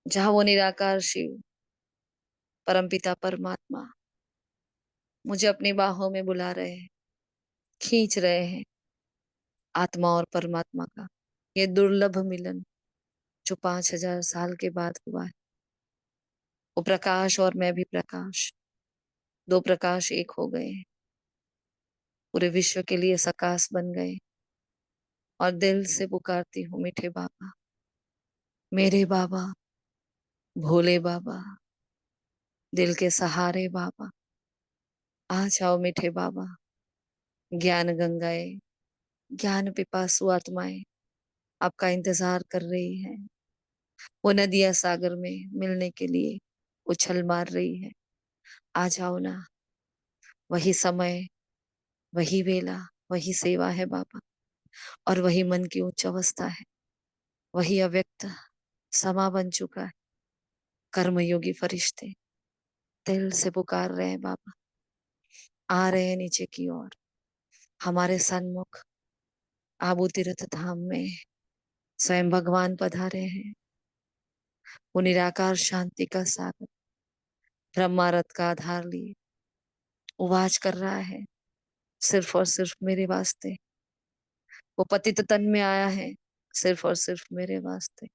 जहां वो निराकार शिव परमपिता परमात्मा मुझे अपनी बाहों में बुला रहे हैं, खींच रहे हैं। आत्मा और परमात्मा का ये दुर्लभ मिलन जो 5000 साल के बाद हुआ है। वो प्रकाश और मैं भी प्रकाश, दो प्रकाश एक हो गए हैं, पूरे विश्व के लिए सकाश बन गए। और दिल से पुकारती हूँ मीठे बाबा, मेरे बाबा, भोले बाबा, दिल के सहारे बाबा, आ जाओ मीठे बाबा। ज्ञान गंगाए, ज्ञान पिपासु आत्माएं आपका इंतजार कर रही है। वो नदियां सागर में मिलने के लिए उछल मार रही है। आ जाओ ना। वही समय, वही वेला, वही सेवा है बाबा। और वही मन की उच्च अवस्था है। वही अव्यक्त समा बन चुका है। कर्मयोगी फरिश्ते दिल से पुकार रहे हैं बाबा। आ रहे हैं नीचे की ओर, हमारे सन्मुख आबू तीर्थ धाम में स्वयं भगवान पधारे हैं। वो निराकार शांति का सागर ब्रह्मारथ का आधार लिए उवाच कर रहा है, सिर्फ और सिर्फ मेरे वास्ते। वो पतित तन में आया है, सिर्फ और सिर्फ मेरे वास्ते।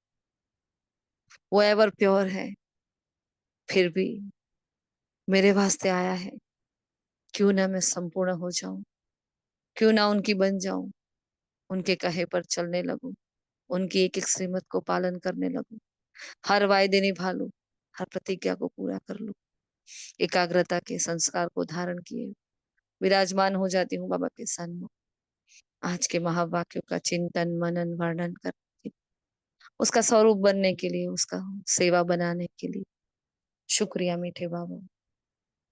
वो एवर प्योर है, फिर भी मेरे वास्ते आया है। क्यों ना मैं संपूर्ण हो जाऊं, क्यों ना उनकी बन जाऊं, उनके कहे पर चलने लगूं, उनकी एक एक श्रीमत को पालन करने लगूं, हर वायदे निभा लूं, हर प्रतिज्ञा को पूरा कर लूं। एकाग्रता के संस्कार को धारण किए विराजमान हो जाती हूँ बाबा के सन्मुख। आज के महावाक्यों का चिंतन मनन वर्णन कर उसका स्वरूप बनने के लिए, उसका सेवा बनाने के लिए शुक्रिया मीठे बाबा।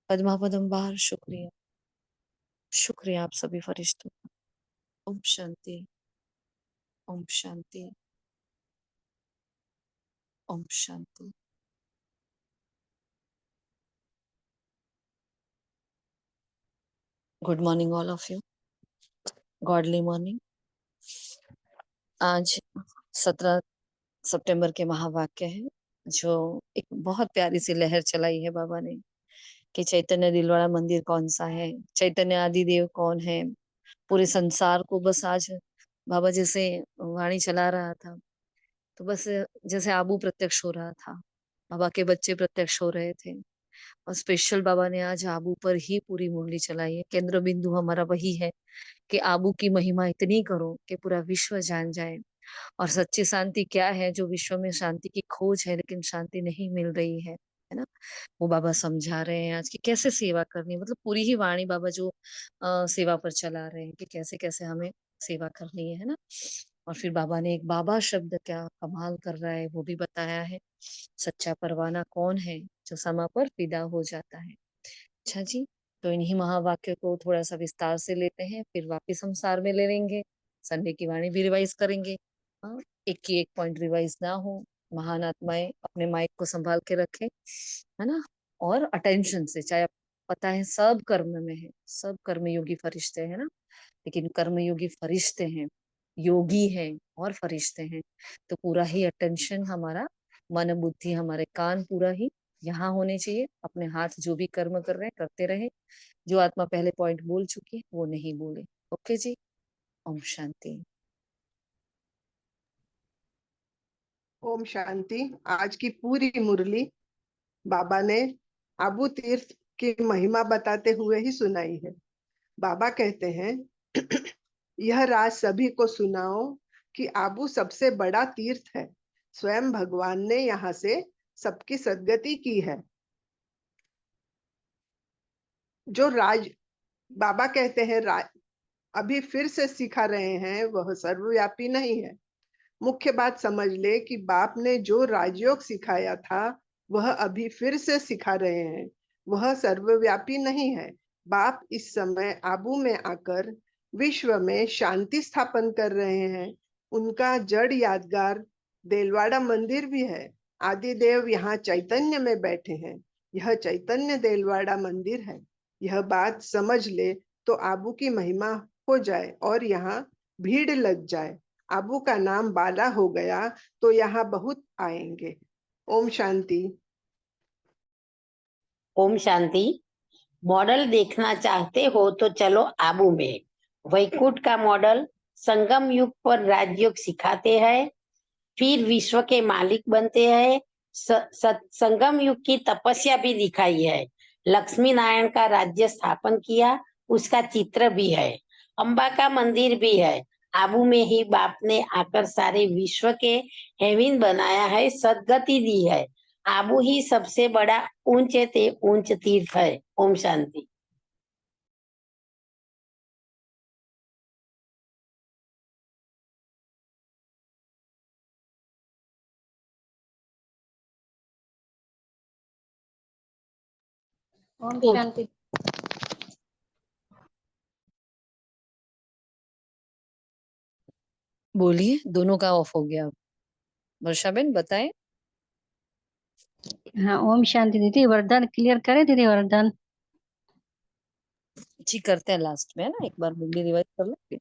पद्मा पदम बार शुक्रिया। शुक्रिया आप सभी फरिश्तों का। ओम शांति, ओम शांति, ओम शांति। Good morning all of you. Godly morning. आज 17 सितंबर के महावाक्य है, जो एक बहुत प्यारी सी लहर चलाई है बाबा ने कि चैतन्य दिलवाड़ा मंदिर कौन सा है, चैतन्य आदि देव कौन है। पूरे संसार को बस आज बाबा जैसे वाणी चला रहा था, तो बस जैसे आबू प्रत्यक्ष हो रहा था, बाबा के बच्चे प्रत्यक्ष हो रहे थे। और स्पेशल बाबा ने आज आबू पर ही पूरी मुरली चलाई है। केंद्र बिंदु हमारा वही है कि आबू की महिमा इतनी करो कि पूरा विश्व जान जाए। और सच्ची शांति क्या है, जो विश्व में शांति की खोज है लेकिन शांति नहीं मिल रही है ना। वो बाबा समझा रहे हैं आज की कैसे सेवा करनी है। मतलब पूरी ही वाणी बाबा जो सेवा पर चला रहे हैं कि कैसे कैसे हमें सेवा करनी है ना। और फिर बाबा ने एक बाबा शब्द क्या कमाल कर रहा है वो भी बताया है। सच्चा परवाना कौन है, जो समय पर फिदा हो जाता है। अच्छा जी, तो इन्हीं महावाक्य को थोड़ा सा विस्तार से लेते हैं, फिर वापिस हम सार में ले लेंगे। संडे की वाणी भी रिवाइज करेंगे। हाँ, एक की एक पॉइंट रिवाइज ना हो। महान आत्माएं अपने माइक को संभाल के रखें, है ना। और अटेंशन से, चाहे पता है सब कर्म में है, सब कर्मयोगी फरिश्ते हैं ना, लेकिन कर्मयोगी फरिश्ते हैं, योगी हैं और फरिश्ते हैं। तो पूरा ही अटेंशन हमारा, मन बुद्धि हमारे कान पूरा ही यहाँ होने चाहिए। अपने हाथ जो भी कर्म कर रहे हैं करते रहे। जो आत्मा पहले पॉइंट बोल चुकी है वो नहीं बोले। ओके जी। ओम शांति। ओम शांति। आज की पूरी मुरली बाबा ने आबू तीर्थ की महिमा बताते हुए ही सुनाई है। बाबा कहते हैं यह राज सभी को सुनाओ कि आबू सबसे बड़ा तीर्थ है। स्वयं भगवान ने यहाँ से सबकी सद्गति की है। जो राज बाबा कहते हैं अभी फिर से सिखा रहे हैं, वह सर्वव्यापी नहीं है। मुख्य बात समझ ले कि बाप ने जो राजयोग सिखाया था वह अभी फिर से सिखा रहे हैं, वह सर्वव्यापी नहीं है। बाप इस समय आबू में आकर विश्व में शांति स्थापन कर रहे हैं। उनका जड़ यादगार देलवाड़ा मंदिर भी है। आदिदेव यहाँ चैतन्य में बैठे हैं। यह चैतन्य देलवाड़ा मंदिर है। यह बात समझ ले तो आबू की महिमा हो जाए और यहाँ भीड़ लग जाए। आबू का नाम बाला हो गया तो यहाँ बहुत आएंगे। ओम शांति। ओम शांति। मॉडल देखना चाहते हो तो चलो आबू में। वैकुंठ का मॉडल संगम युग पर राजयोग सिखाते हैं, फिर विश्व के मालिक बनते हैं। संगम युग की तपस्या भी दिखाई है। लक्ष्मी नारायण का राज्य स्थापन किया, उसका चित्र भी है। अम्बा का मंदिर भी है। आबू में ही बाप ने आकर सारे विश्व के हेविन बनाया है, सदगति दी है। आबू ही सबसे बड़ा ऊंचे ते ऊंच तीर्थ है। ओम शांति। ओम शांति। बोलिए, दोनों का ऑफ हो गया। वर्षा बेन बताएं। हाँ ओम शांति दीदी, वरदान क्लियर करें दीदी, वरदान। जी करते हैं लास्ट में, है ना, एक बार मुरली रिवाइज कर लेंगे।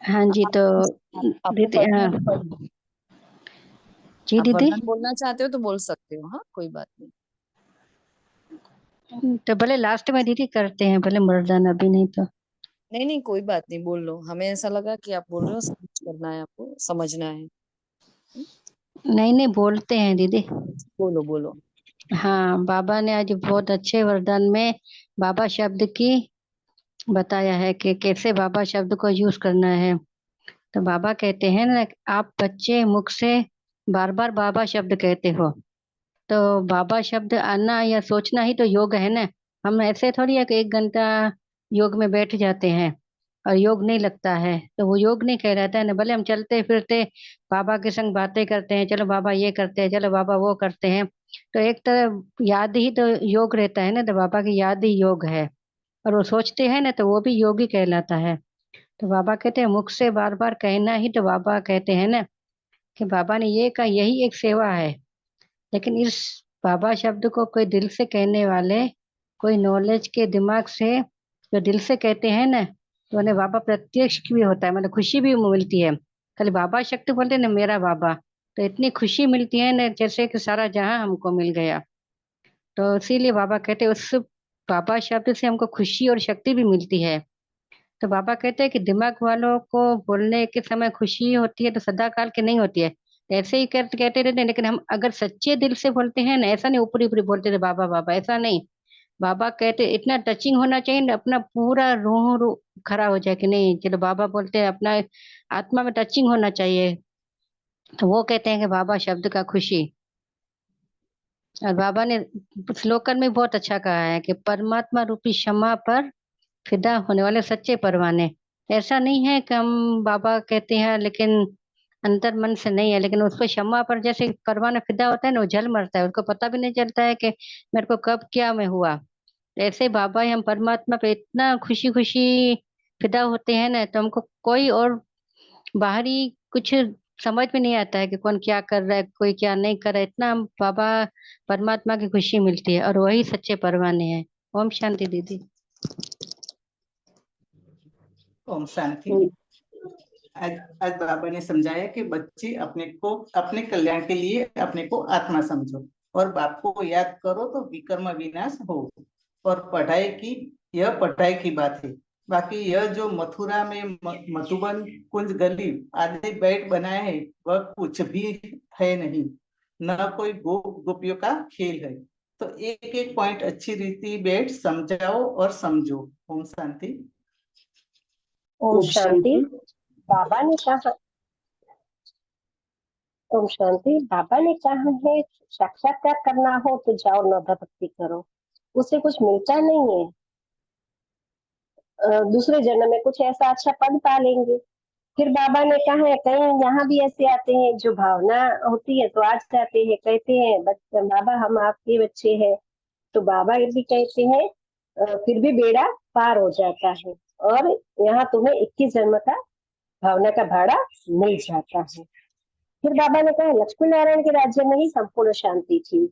हाँ जी, तो आपने दीदी पढ़ना है तो पढ़ लो। जी आप दीदी, वरदान बोलना चाहते हो तो बोल सकते हो, हाँ कोई बात नहीं। तो भले लास्ट में दीदी करते हैं, भले वरदान अभी नहीं तो। नहीं नहीं कोई बात नहीं, बोल लो। हमें ऐसा लगा कि आप बोल रहे हो, समझ करना है, आपको समझना है। नहीं नहीं बोलते हैं दीदी। बोलो बोलो। हाँ, बाबा ने आज बहुत अच्छे वरदान में बाबा शब्द की बताया है कि कैसे बाबा शब्द को यूज करना है। तो बाबा कहते हैं ना, आप बच्चे मुख से बार बार बाबा शब्द कहते हो, तो बाबा शब्द आना या सोचना ही तो योग है ना। हम ऐसे थोड़ी है कि 1 घंटा योग में बैठ जाते हैं और योग नहीं लगता है, तो वो योग नहीं कहलाता है ना। भले हम चलते फिरते बाबा के संग बातें करते हैं, चलो बाबा ये करते हैं, चलो बाबा वो करते हैं, तो एक तरह याद ही तो योग रहता है ना, तो बाबा की याद ही योग है। और वो सोचते हैं ना, तो वो भी योग ही कहलाता है। तो बाबा कहते हैं मुख से बार बार कहना ही तो बाबा कहते हैं ना, कि बाबा ने ये कहा, यही एक सेवा है। लेकिन इस बाबा शब्द को कोई दिल से कहने वाले, कोई नॉलेज के दिमाग से जो दिल से कहते हैं ना, तो उन्हें बाबा प्रत्यक्ष भी होता है, मतलब खुशी भी मिलती है। खाली बाबा शक्ति बोलते हैं ना, मेरा बाबा, तो इतनी खुशी मिलती है ना, जैसे कि सारा जहां हमको मिल गया। तो इसीलिए बाबा कहते हैं उस बाबा शब्द से हमको खुशी और शक्ति भी मिलती है। तो बाबा कहते हैं कि दिमाग वालों को बोलने के समय खुशी होती है, तो सदा काल की नहीं होती है। तो ऐसे ही कहते रहते हैं, लेकिन हम अगर सच्चे दिल से बोलते हैं ना, ऐसा नहीं ऊपरी ऊपरी बोलते थे बाबा बाबा, ऐसा नहीं। बाबा कहते इतना टचिंग होना चाहिए ना, अपना पूरा रूह खड़ा हो जाए कि नहीं, चलो बाबा बोलते हैं, अपना आत्मा में टचिंग होना चाहिए। तो वो कहते हैं कि बाबा शब्द का खुशी। और बाबा ने श्लोकन में बहुत अच्छा कहा है कि परमात्मा रूपी क्षमा पर फिदा होने वाले सच्चे परवाने। ऐसा नहीं है कि हम बाबा कहते हैं लेकिन अंतर मन से नहीं है, लेकिन उस पर क्षमा पर जैसे परवाना फिदा होता है ना, वो जल मरता है, उसको पता भी नहीं चलता है कि मेरे को कब क्या में हुआ। ऐसे बाबा ही हम परमात्मा पे इतना खुशी खुशी फिदा होते हैं ना, तो हमको कोई और बाहरी कुछ समझ में नहीं आता है कि कौन क्या कर रहा है, कोई क्या नहीं कर रहा है। इतना हम बाबा परमात्मा की खुशी मिलती है, और वही सच्चे परवाने हैं। ओम शांति दीदी। ओम शांति। आज आज बाबा ने समझाया कि बच्चे अपने को अपने कल्याण के लिए अपने को आत्मा समझो और बाप को याद करो तो विकर्म विनाश हो। और यह पढ़ाई की बात है। बाकी यह जो मथुरा में मधुबन कुंज गली आदि बैठ बनाया है, वह कुछ भी है नहीं, न कोई गोपियों का खेल है। तो एक एक पॉइंट अच्छी रीति बैठ समझाओ और समझो। ओम शांति। ओम शांति। बाबा ने कहा, ओम शांति, बाबा ने कहा है साक्षात्कार करना हो तो जाओ नौभा भक्ति करो, उससे कुछ मिलता नहीं है। दूसरे जन्म में कुछ ऐसा अच्छा पद पा लेंगे। फिर बाबा ने कहा है कहीं यहाँ भी ऐसे आते हैं जो भावना होती है तो आज जाते हैं, कहते हैं बाबा हम आपके बच्चे हैं, तो बाबा भी कहते हैं फिर भी बेड़ा पार हो जाता है और यहाँ तुम्हें 21 जन्म का भावना का भाड़ा मिल जाता है। फिर बाबा ने कहा लक्ष्मी नारायण के राज्य में ही संपूर्ण शांति थी।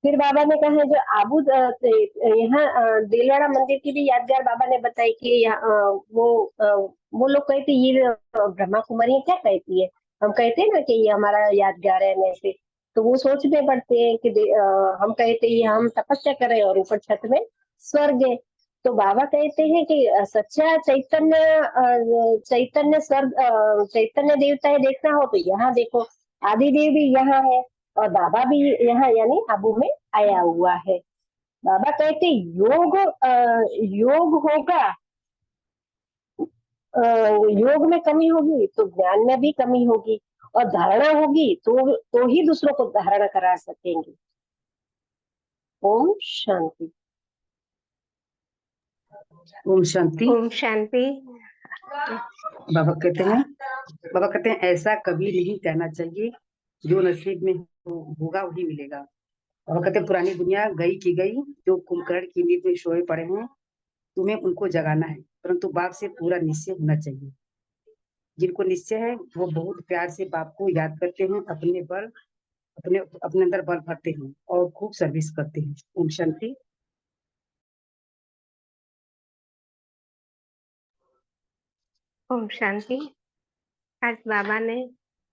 फिर बाबा ने कहा जो आबू यहाँ देलवाड़ा मंदिर की भी यादगार बाबा ने बताई कि वो लोग कहते ये ब्रह्मा कुमारी क्या कहती है, हम कहते हैं ना कि ये हमारा यादगार है ऐसे, तो वो सोचने पड़ते हैं कि हम कहते हैं हम तपस्या करें और ऊपर छत में स्वर्ग है। तो बाबा कहते हैं कि सच्चा चैतन्य स्वर्ग चैतन्य देवता है देखना हो तो यहाँ देखो, आदिदेव भी यहाँ है और बाबा भी यहाँ यानी आबू में आया हुआ है। बाबा कहते योग होगा, योग में कमी होगी तो ज्ञान में भी कमी होगी, और धारणा होगी तो ही दूसरों को धारणा करा सकेंगे। ओम शांति। ओम शांति। ओम शांति। बाबा कहते हैं ऐसा कभी नहीं कहना चाहिए, जो नसीब में होगा वही मिलेगा। बाबा कहते हैं पुरानी दुनिया गई की गई, जो कुंभकर्ण की नींद में सोए पड़े हैं तुम्हें उनको जगाना है, परंतु बाप से पूरा निश्चय होना चाहिए। जिनको निश्चय है वो बहुत प्यार से बाप को याद करते हैं, अपने अंदर बल भरते हैं और खूब सर्विस करते हैं। ओम शांति। ओम शांति। आज बाबा ने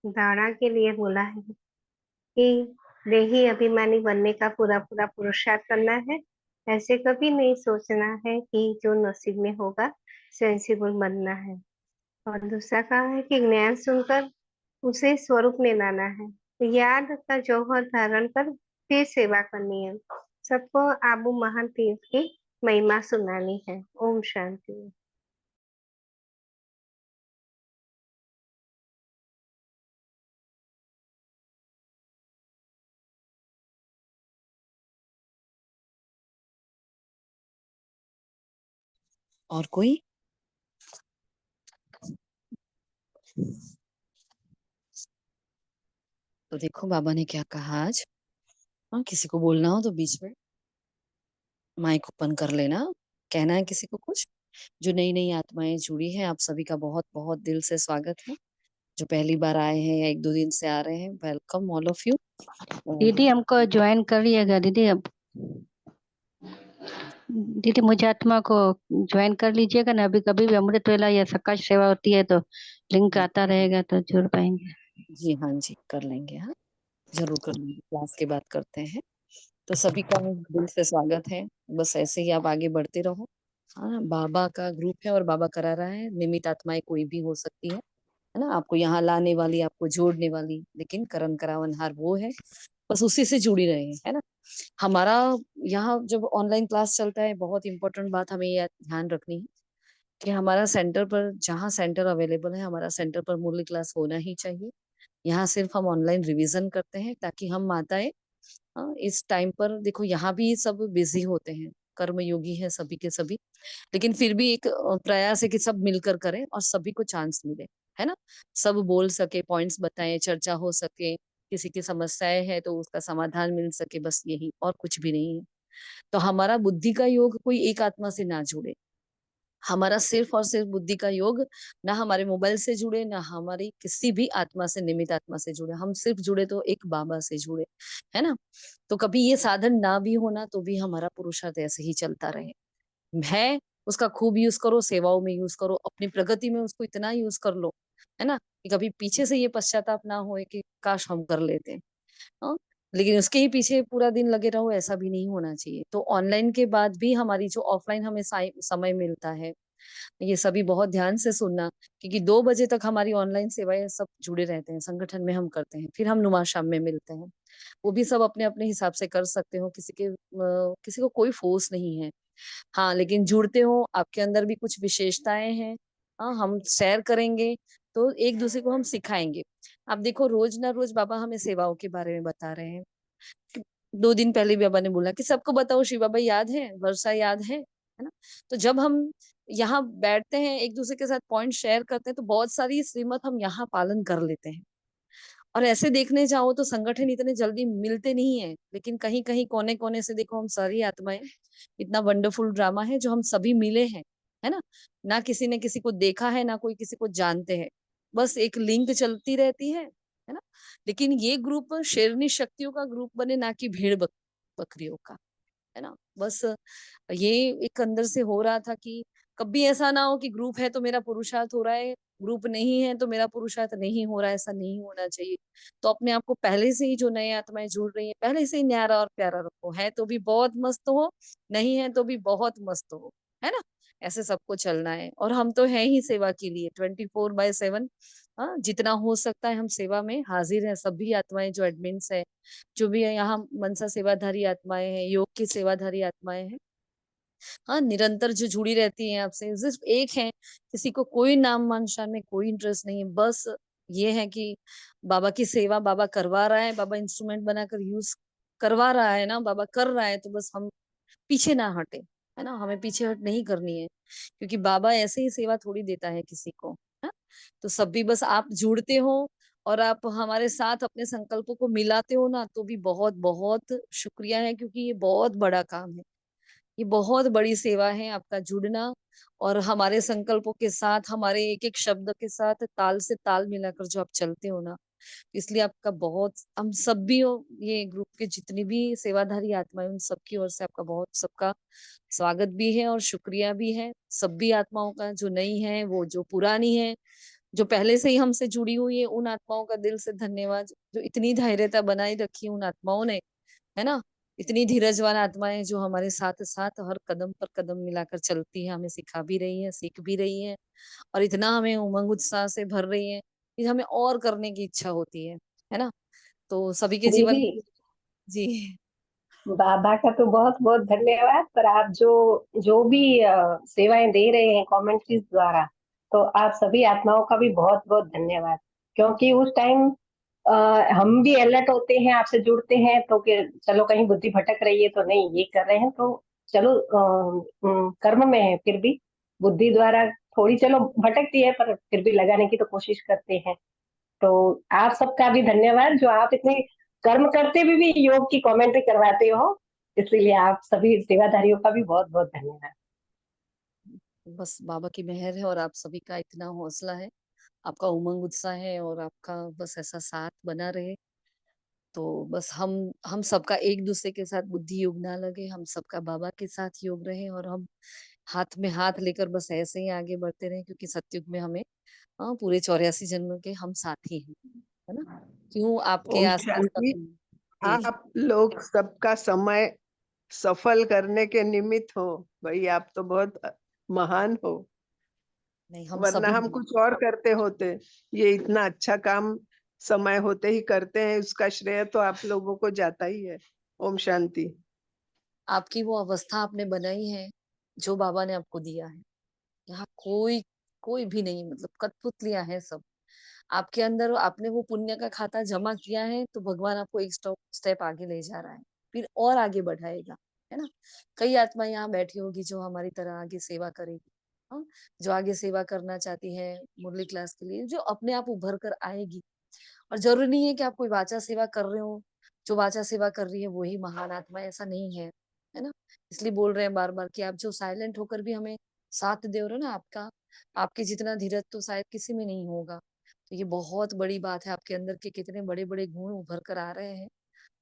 धारणा के लिए बोला है कि देही अभिमानी बनने का पूरा पूरा पुरुषार्थ करना है। ऐसे कभी नहीं सोचना है कि जो नसीब में होगा सेंसिबल बनना है। और दूसरा कहा है कि ज्ञान सुनकर उसे स्वरूप में लाना है, तो याद का जौहर धारण कर फिर सेवा करनी है। सबको आबू महान तीर्थ की महिमा सुनानी है। ओम शांति। और कोई? तो देखो बाबा ने क्या कहा आज। हाँ, किसी को बोलना हो तो बीच में माइक ओपन कर लेना, कहना है किसी को कुछ। जो नई नई आत्माएं जुड़ी हैं, आप सभी का बहुत बहुत दिल से स्वागत है। जो पहली बार आए हैं या एक दो दिन से आ रहे हैं, वेलकम ऑल ऑफ यू। दीदी हमको ज्वाइन कर लिएगा दीदी। अब दीदी मुझे आत्मा को ज्वाइन कर लीजिएगा ना, अभी कभी भी अमृत वेला या सकाश सेवा होती है तो लिंक आता रहेगा तो जुड़ पाएंगे। जी हाँ जी, कर लेंगे। हाँ जरूर कर लेंगे, क्लास के बाद करते हैं। तो सभी का दिल से स्वागत है। बस ऐसे ही आप आगे बढ़ते रहो। हाँ, बाबा का ग्रुप है और बाबा करा रहा है। निमित आत्माएं कोई भी हो सकती है ना। आपको यहाँ लाने वाली, आपको जोड़ने वाली, लेकिन करण करावनहार वो है। बस उसी से जुड़ी रहे, है ना। हमारा यहाँ जब ऑनलाइन क्लास चलता है, बहुत इंपॉर्टेंट बात हमें यह ध्यान रखनी है कि हमारा सेंटर पर, जहाँ सेंटर अवेलेबल है, हमारा सेंटर पर मुरली क्लास होना ही चाहिए। यहाँ सिर्फ हम ऑनलाइन रिवीजन करते हैं ताकि हम माताएं इस टाइम पर, देखो यहाँ भी सब बिजी होते हैं, कर्मयोगी है सभी के सभी, लेकिन फिर भी एक प्रयास है कि सब मिलकर करें और सभी को चांस मिले, है ना। सब बोल सके, पॉइंट्स बताएं, चर्चा हो सके, किसी की समस्याएं है तो उसका समाधान मिल सके, बस यही, और कुछ भी नहीं है। तो हमारा बुद्धि का योग कोई एक आत्मा से ना जुड़े। हमारा सिर्फ और सिर्फ बुद्धि का योग ना हमारे मोबाइल से जुड़े, ना हमारी किसी भी आत्मा से, निमित आत्मा से जुड़े। हम सिर्फ जुड़े तो एक बाबा से जुड़े, है ना। तो कभी ये साधन ना भी होना तो भी हमारा पुरुषार्थ ऐसे ही चलता रहे। है उसका खूब यूज करो, सेवाओं में यूज करो, अपनी प्रगति में उसको इतना यूज कर लो, है ना, कि कभी पीछे से ये पश्चाताप ना होए कि काश हम कर लेते। हाँ, लेकिन उसके ही पीछे पूरा दिन लगे रहो, ऐसा भी नहीं होना चाहिए। तो ऑनलाइन के बाद भी हमारी जो ऑफलाइन हमें समय मिलता है, ये सभी बहुत ध्यान से सुनना, क्योंकि 2 बजे तक हमारी ऑनलाइन सेवाएं सब जुड़े रहते हैं, संगठन में हम करते हैं, फिर हम नुमा शाम में मिलते हैं। वो भी सब अपने अपने हिसाब से कर सकते हो, किसी को कोई फोर्स नहीं है। हाँ, लेकिन जुड़ते हो, आपके अंदर भी कुछ विशेषताएं हैं, हाँ, हम शेयर करेंगे तो एक दूसरे को हम सिखाएंगे। आप देखो रोज ना रोज बाबा हमें सेवाओं के बारे में बता रहे हैं। 2 दिन पहले भी बाबा ने बोला कि सबको बताओ, शिव बाबा याद है, वर्षा याद है ना। तो जब हम यहाँ बैठते हैं, एक दूसरे के साथ पॉइंट शेयर करते हैं, तो बहुत सारी श्रीमत हम यहाँ पालन कर लेते हैं। और ऐसे देखने जाओ तो संगठन इतने जल्दी मिलते नहीं है, लेकिन कहीं कहीं कोने कोने से देखो हम सारी आत्माएं, इतना वंडरफुल ड्रामा है जो हम सभी मिले हैं, है ना। ना किसी ने किसी को देखा है, ना कोई किसी को जानते हैं, बस एक लिंक चलती रहती है ना। लेकिन ये ग्रुप शेरनी शक्तियों का ग्रुप बने, ना कि बकरियों का, है ना। बस ये एक अंदर से हो रहा था कि कभी ऐसा ना हो कि ग्रुप है तो मेरा पुरुषार्थ हो रहा है, ग्रुप नहीं है तो मेरा पुरुषार्थ नहीं हो रहा है, ऐसा नहीं होना चाहिए। तो अपने आप को पहले से ही, जो नई आत्माएं जुड़ रही है, पहले से ही न्यारा और प्यारा रखो। है तो भी बहुत मस्त हो, नहीं है तो भी बहुत मस्त हो, है ना? ऐसे सबको चलना है। और हम तो हैं ही सेवा के लिए 24/7। हाँ, जितना हो सकता है हम सेवा में हाजिर हैं। सभी आत्माएं जो एडमिन्स है, जो भी है यहाँ, मनसा सेवाधारी आत्माएं हैं, योग की सेवाधारी आत्माएं हैं, हाँ, निरंतर जो जुड़ी रहती हैं आपसे। सिर्फ एक है, किसी को कोई नाम मान शान में कोई इंटरेस्ट नहीं है, बस ये है कि बाबा की सेवा बाबा करवा रहा है, बाबा इंस्ट्रूमेंट बनाकर यूज करवा रहा है ना, बाबा कर रहा है, तो बस हम पीछे ना हटे, है ना? हमें पीछे हट नहीं करनी है, क्योंकि बाबा ऐसे ही सेवा थोड़ी देता है किसी को, है? तो सब भी बस आप जुड़ते हो और आप हमारे साथ अपने संकल्पों को मिलाते हो ना, तो भी बहुत बहुत शुक्रिया है, क्योंकि ये बहुत बड़ा काम है, ये बहुत बड़ी सेवा है आपका जुड़ना। और हमारे संकल्पों के साथ, हमारे एक एक शब्द के साथ ताल से ताल मिलाकर जो आप चलते हो ना, इसलिए आपका बहुत, हम सब भी हो, ये ग्रुप के जितनी भी सेवाधारी आत्माएं, उन सबकी ओर से आपका बहुत, सबका स्वागत भी है और शुक्रिया भी है। सभी आत्माओं का, जो नई है, वो जो पुरानी है, जो पहले से ही हमसे जुड़ी हुई है, उन आत्माओं का दिल से धन्यवाद। जो इतनी धैर्यता बनाई रखी है उन आत्माओं ने, है ना? इतनी धीरजवान आत्माएं जो हमारे साथ साथ हर कदम पर कदम मिलाकर चलती है, हमें सिखा भी रही है, सीख भी रही है, और इतना हमें उमंग उत्साह से भर रही है कि हमें और करने की इच्छा होती है ना? तो सभी के जीवन दीदी, में। जी। बाबा का तो बहुत बहुत धन्यवाद। पर आप जो जो भी सेवाएं दे रहे हैं कमेंट्रीज द्वारा, तो आप सभी आत्माओं का भी बहुत बहुत धन्यवाद। क्योंकि उस टाइम हम भी अलर्ट होते हैं, आपसे जुड़ते हैं तो कि चलो कहीं बुद्धि भटक रही है तो नहीं, ये कर रहे हैं तो चलो कर्म में है, फिर भी बुद्धि द्वारा थोड़ी चलो भटकती है, पर फिर भी लगाने की तो कोशिश करते हैं। तो आप सबका भी धन्यवाद, जो आप इतने कर्म करते हुए भी योग की कमेंट्री करवाते हो। इसलिए आप सभी सेवाधारियों का भी बहुत बहुत धन्यवाद। बस बाबा की मेहर है और आप सभी का इतना हौसला है, आपका उमंग उत्साह है, और आपका बस ऐसा साथ बना रहे। तो बस हम सबका एक दूसरे के साथ बुद्धि योग ना लगे, हम सबका बाबा के साथ योग रहे, और हम हाथ में हाथ लेकर बस ऐसे ही आगे बढ़ते रहे, क्योंकि सतयुग में हमें, हाँ, पूरे 84 जन्म के हम साथी हैं, है ना? क्यों आपके ओम आसपास शांति। सब। जी। आप लोग सबका समय सफल करने के निमित्त हो। भाई आप तो बहुत महान हो, नहीं, हम वरना सभी। हम कुछ और करते होते। ये इतना अच्छा काम समय होते ही करते हैं, उसका श्रेय तो आप लोगों को जाता ही है। ओम शांति। आपकी वो अवस्था आपने बनाई है, जो बाबा ने आपको दिया है। यहाँ कोई कोई भी नहीं, मतलब कठपुतलियां हैं सब। आपके अंदर आपने वो पुण्य का खाता जमा किया है, तो भगवान आपको एक स्टेप आगे ले जा रहा है, फिर और आगे बढ़ाएगा, है ना? कई आत्मा यहाँ बैठी होगी जो हमारी तरह आगे सेवा करेगी, हाँ, जो आगे सेवा करना चाहती है मुरली क्लास के लिए, जो अपने आप उभर कर आएगी। और जरूरी नहीं है कि आप कोई वाचा सेवा कर रहे हो, जो वाचा सेवा कर रही है वही महान आत्मा है, ऐसा नहीं है ना? इसलिए बोल रहे हैं बार बार कि आप जो साइलेंट होकर भी हमें साथ दे रहे हो ना, आपका, आपके जितना धीरज तो शायद किसी में नहीं होगा। तो ये बहुत बड़ी बात है, आपके अंदर के कितने बड़े बड़े गुण उभर कर आ रहे हैं,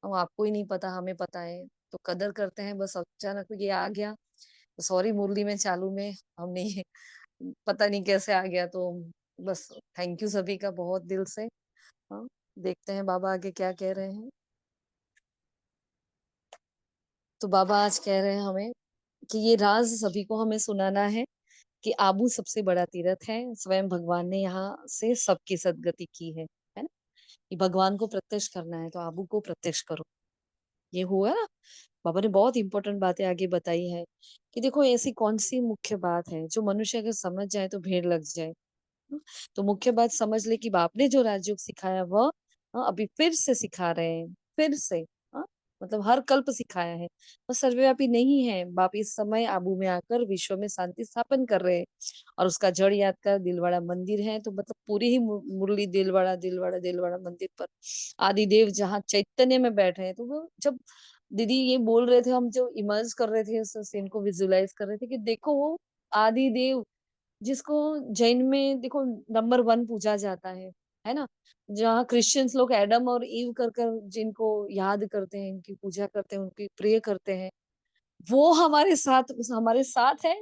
और आपको ही नहीं पता, हमें पता है। तो कदर करते हैं, बस अचानक ये आ गया, तो सॉरी, मुरली में चालू में हमने ये पता नहीं कैसे आ गया, तो बस थैंक यू सभी का बहुत दिल से। हाँ, देखते हैं बाबा आगे क्या कह रहे हैं। तो बाबा आज कह रहे हैं हमें कि ये राज सभी को हमें सुनाना है, कि आबू सबसे बड़ा तीर्थ है, स्वयं भगवान ने यहाँ से सबकी सदगति की है ना? कि भगवान को प्रत्यक्ष करना है तो आबू को प्रत्यक्ष करो। ये हुआ ना? बाबा ने बहुत इंपॉर्टेंट बातें आगे बताई है, कि देखो ऐसी कौन सी मुख्य बात है जो मनुष्य अगर समझ जाए तो भीड़ लग जाए। तो मुख्य बात समझ ले कि बाप ने जो राजयोग सिखाया वह, अभी फिर से सिखा रहे हैं, फिर से, हाँ, मतलब हर कल्प सिखाया है, वह सर्वव्यापी नहीं है। बाप इस समय आबू में आकर विश्व में शांति स्थापन कर रहे हैं, और उसका जड़ याद कर दिलवाड़ा मंदिर है, तो मतलब पूरी ही मुरली दिलवाड़ा दिलवाड़ा दिलवाड़ा मंदिर पर आदिदेव जहाँ चैतन्य में बैठे हैं। तो वो जब दीदी ये बोल रहे थे, हम जो इमर्ज कर रहे थे, उस सीन को विजुलाइज कर रहे थे, कि देखो वो आदिदेव, जिसको जैन में देखो नंबर 1 पूजा जाता है ना? जहाँ क्रिश्चियंस लोग एडम और ईव कर कर जिनको याद करते हैं, इनकी पूजा करते हैं, उनकी प्रे करते हैं, वो हमारे साथ है।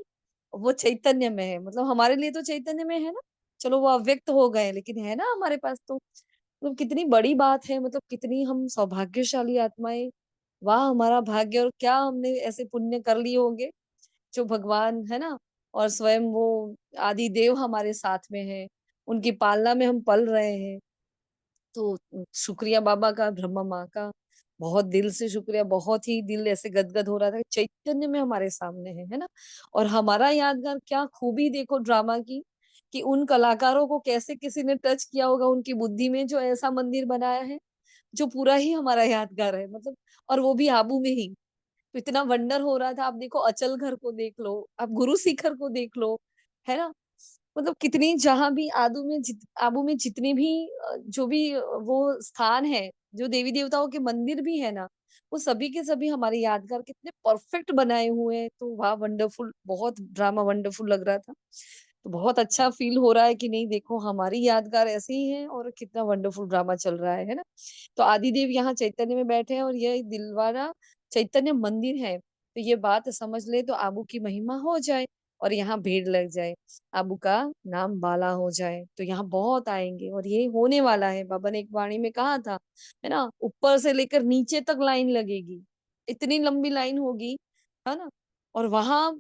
वो चैतन्य में है, मतलब हमारे लिए तो चैतन्य में है ना, चलो वो अव्यक्त हो गए लेकिन है ना हमारे पास तो, मतलब कितनी बड़ी बात है, मतलब कितनी हम सौभाग्यशाली आत्माएं, वाह हमारा भाग्य, और क्या हमने ऐसे पुण्य कर लिए होंगे जो भगवान है ना, और स्वयं वो आदि देव हमारे साथ में है, उनकी पालना में हम पल रहे हैं। तो शुक्रिया बाबा का, ब्रह्मा माँ का, बहुत दिल से शुक्रिया, बहुत ही दिल ऐसे गदगद हो रहा था, चैतन्य में हमारे सामने है ना। और हमारा यादगार क्या खूबी देखो ड्रामा की, कि उन कलाकारों को कैसे किसी ने टच किया होगा उनकी बुद्धि में, जो ऐसा मंदिर बनाया है जो पूरा ही हमारा यादगार है, मतलब, और वो भी आबू में ही। तो इतना वंडर हो रहा था, आप देखो अचल घर को देख लो, आप गुरु शिखर को देख लो, है ना, मतलब कितनी, जहां भी आबू में जितने भी जो भी वो स्थान है, जो देवी देवताओं के मंदिर भी है ना, वो सभी के सभी हमारे यादगार कितने परफेक्ट बनाए हुए हैं। तो वाह वंडरफुल, बहुत ड्रामा वंडरफुल लग रहा था। तो बहुत अच्छा फील हो रहा है कि नहीं देखो हमारी यादगार ऐसे ही है, और कितना वंडरफुल ड्रामा चल रहा है ना। तो आदिदेव यहाँ चैतन्य में बैठे हैं, और ये दिलवाड़ा चैतन्य मंदिर है, तो ये बात समझ ले तो आबू की महिमा हो जाए, और यहाँ भीड़ लग जाए, आबू का नाम बाला हो जाए, तो यहाँ बहुत आएंगे, और ये होने वाला है। बाबा ने एक वाणी में कहा था, है ना, ऊपर से लेकर नीचे तक लाइन लगेगी, इतनी लंबी लाइन होगी, है ना। और वहां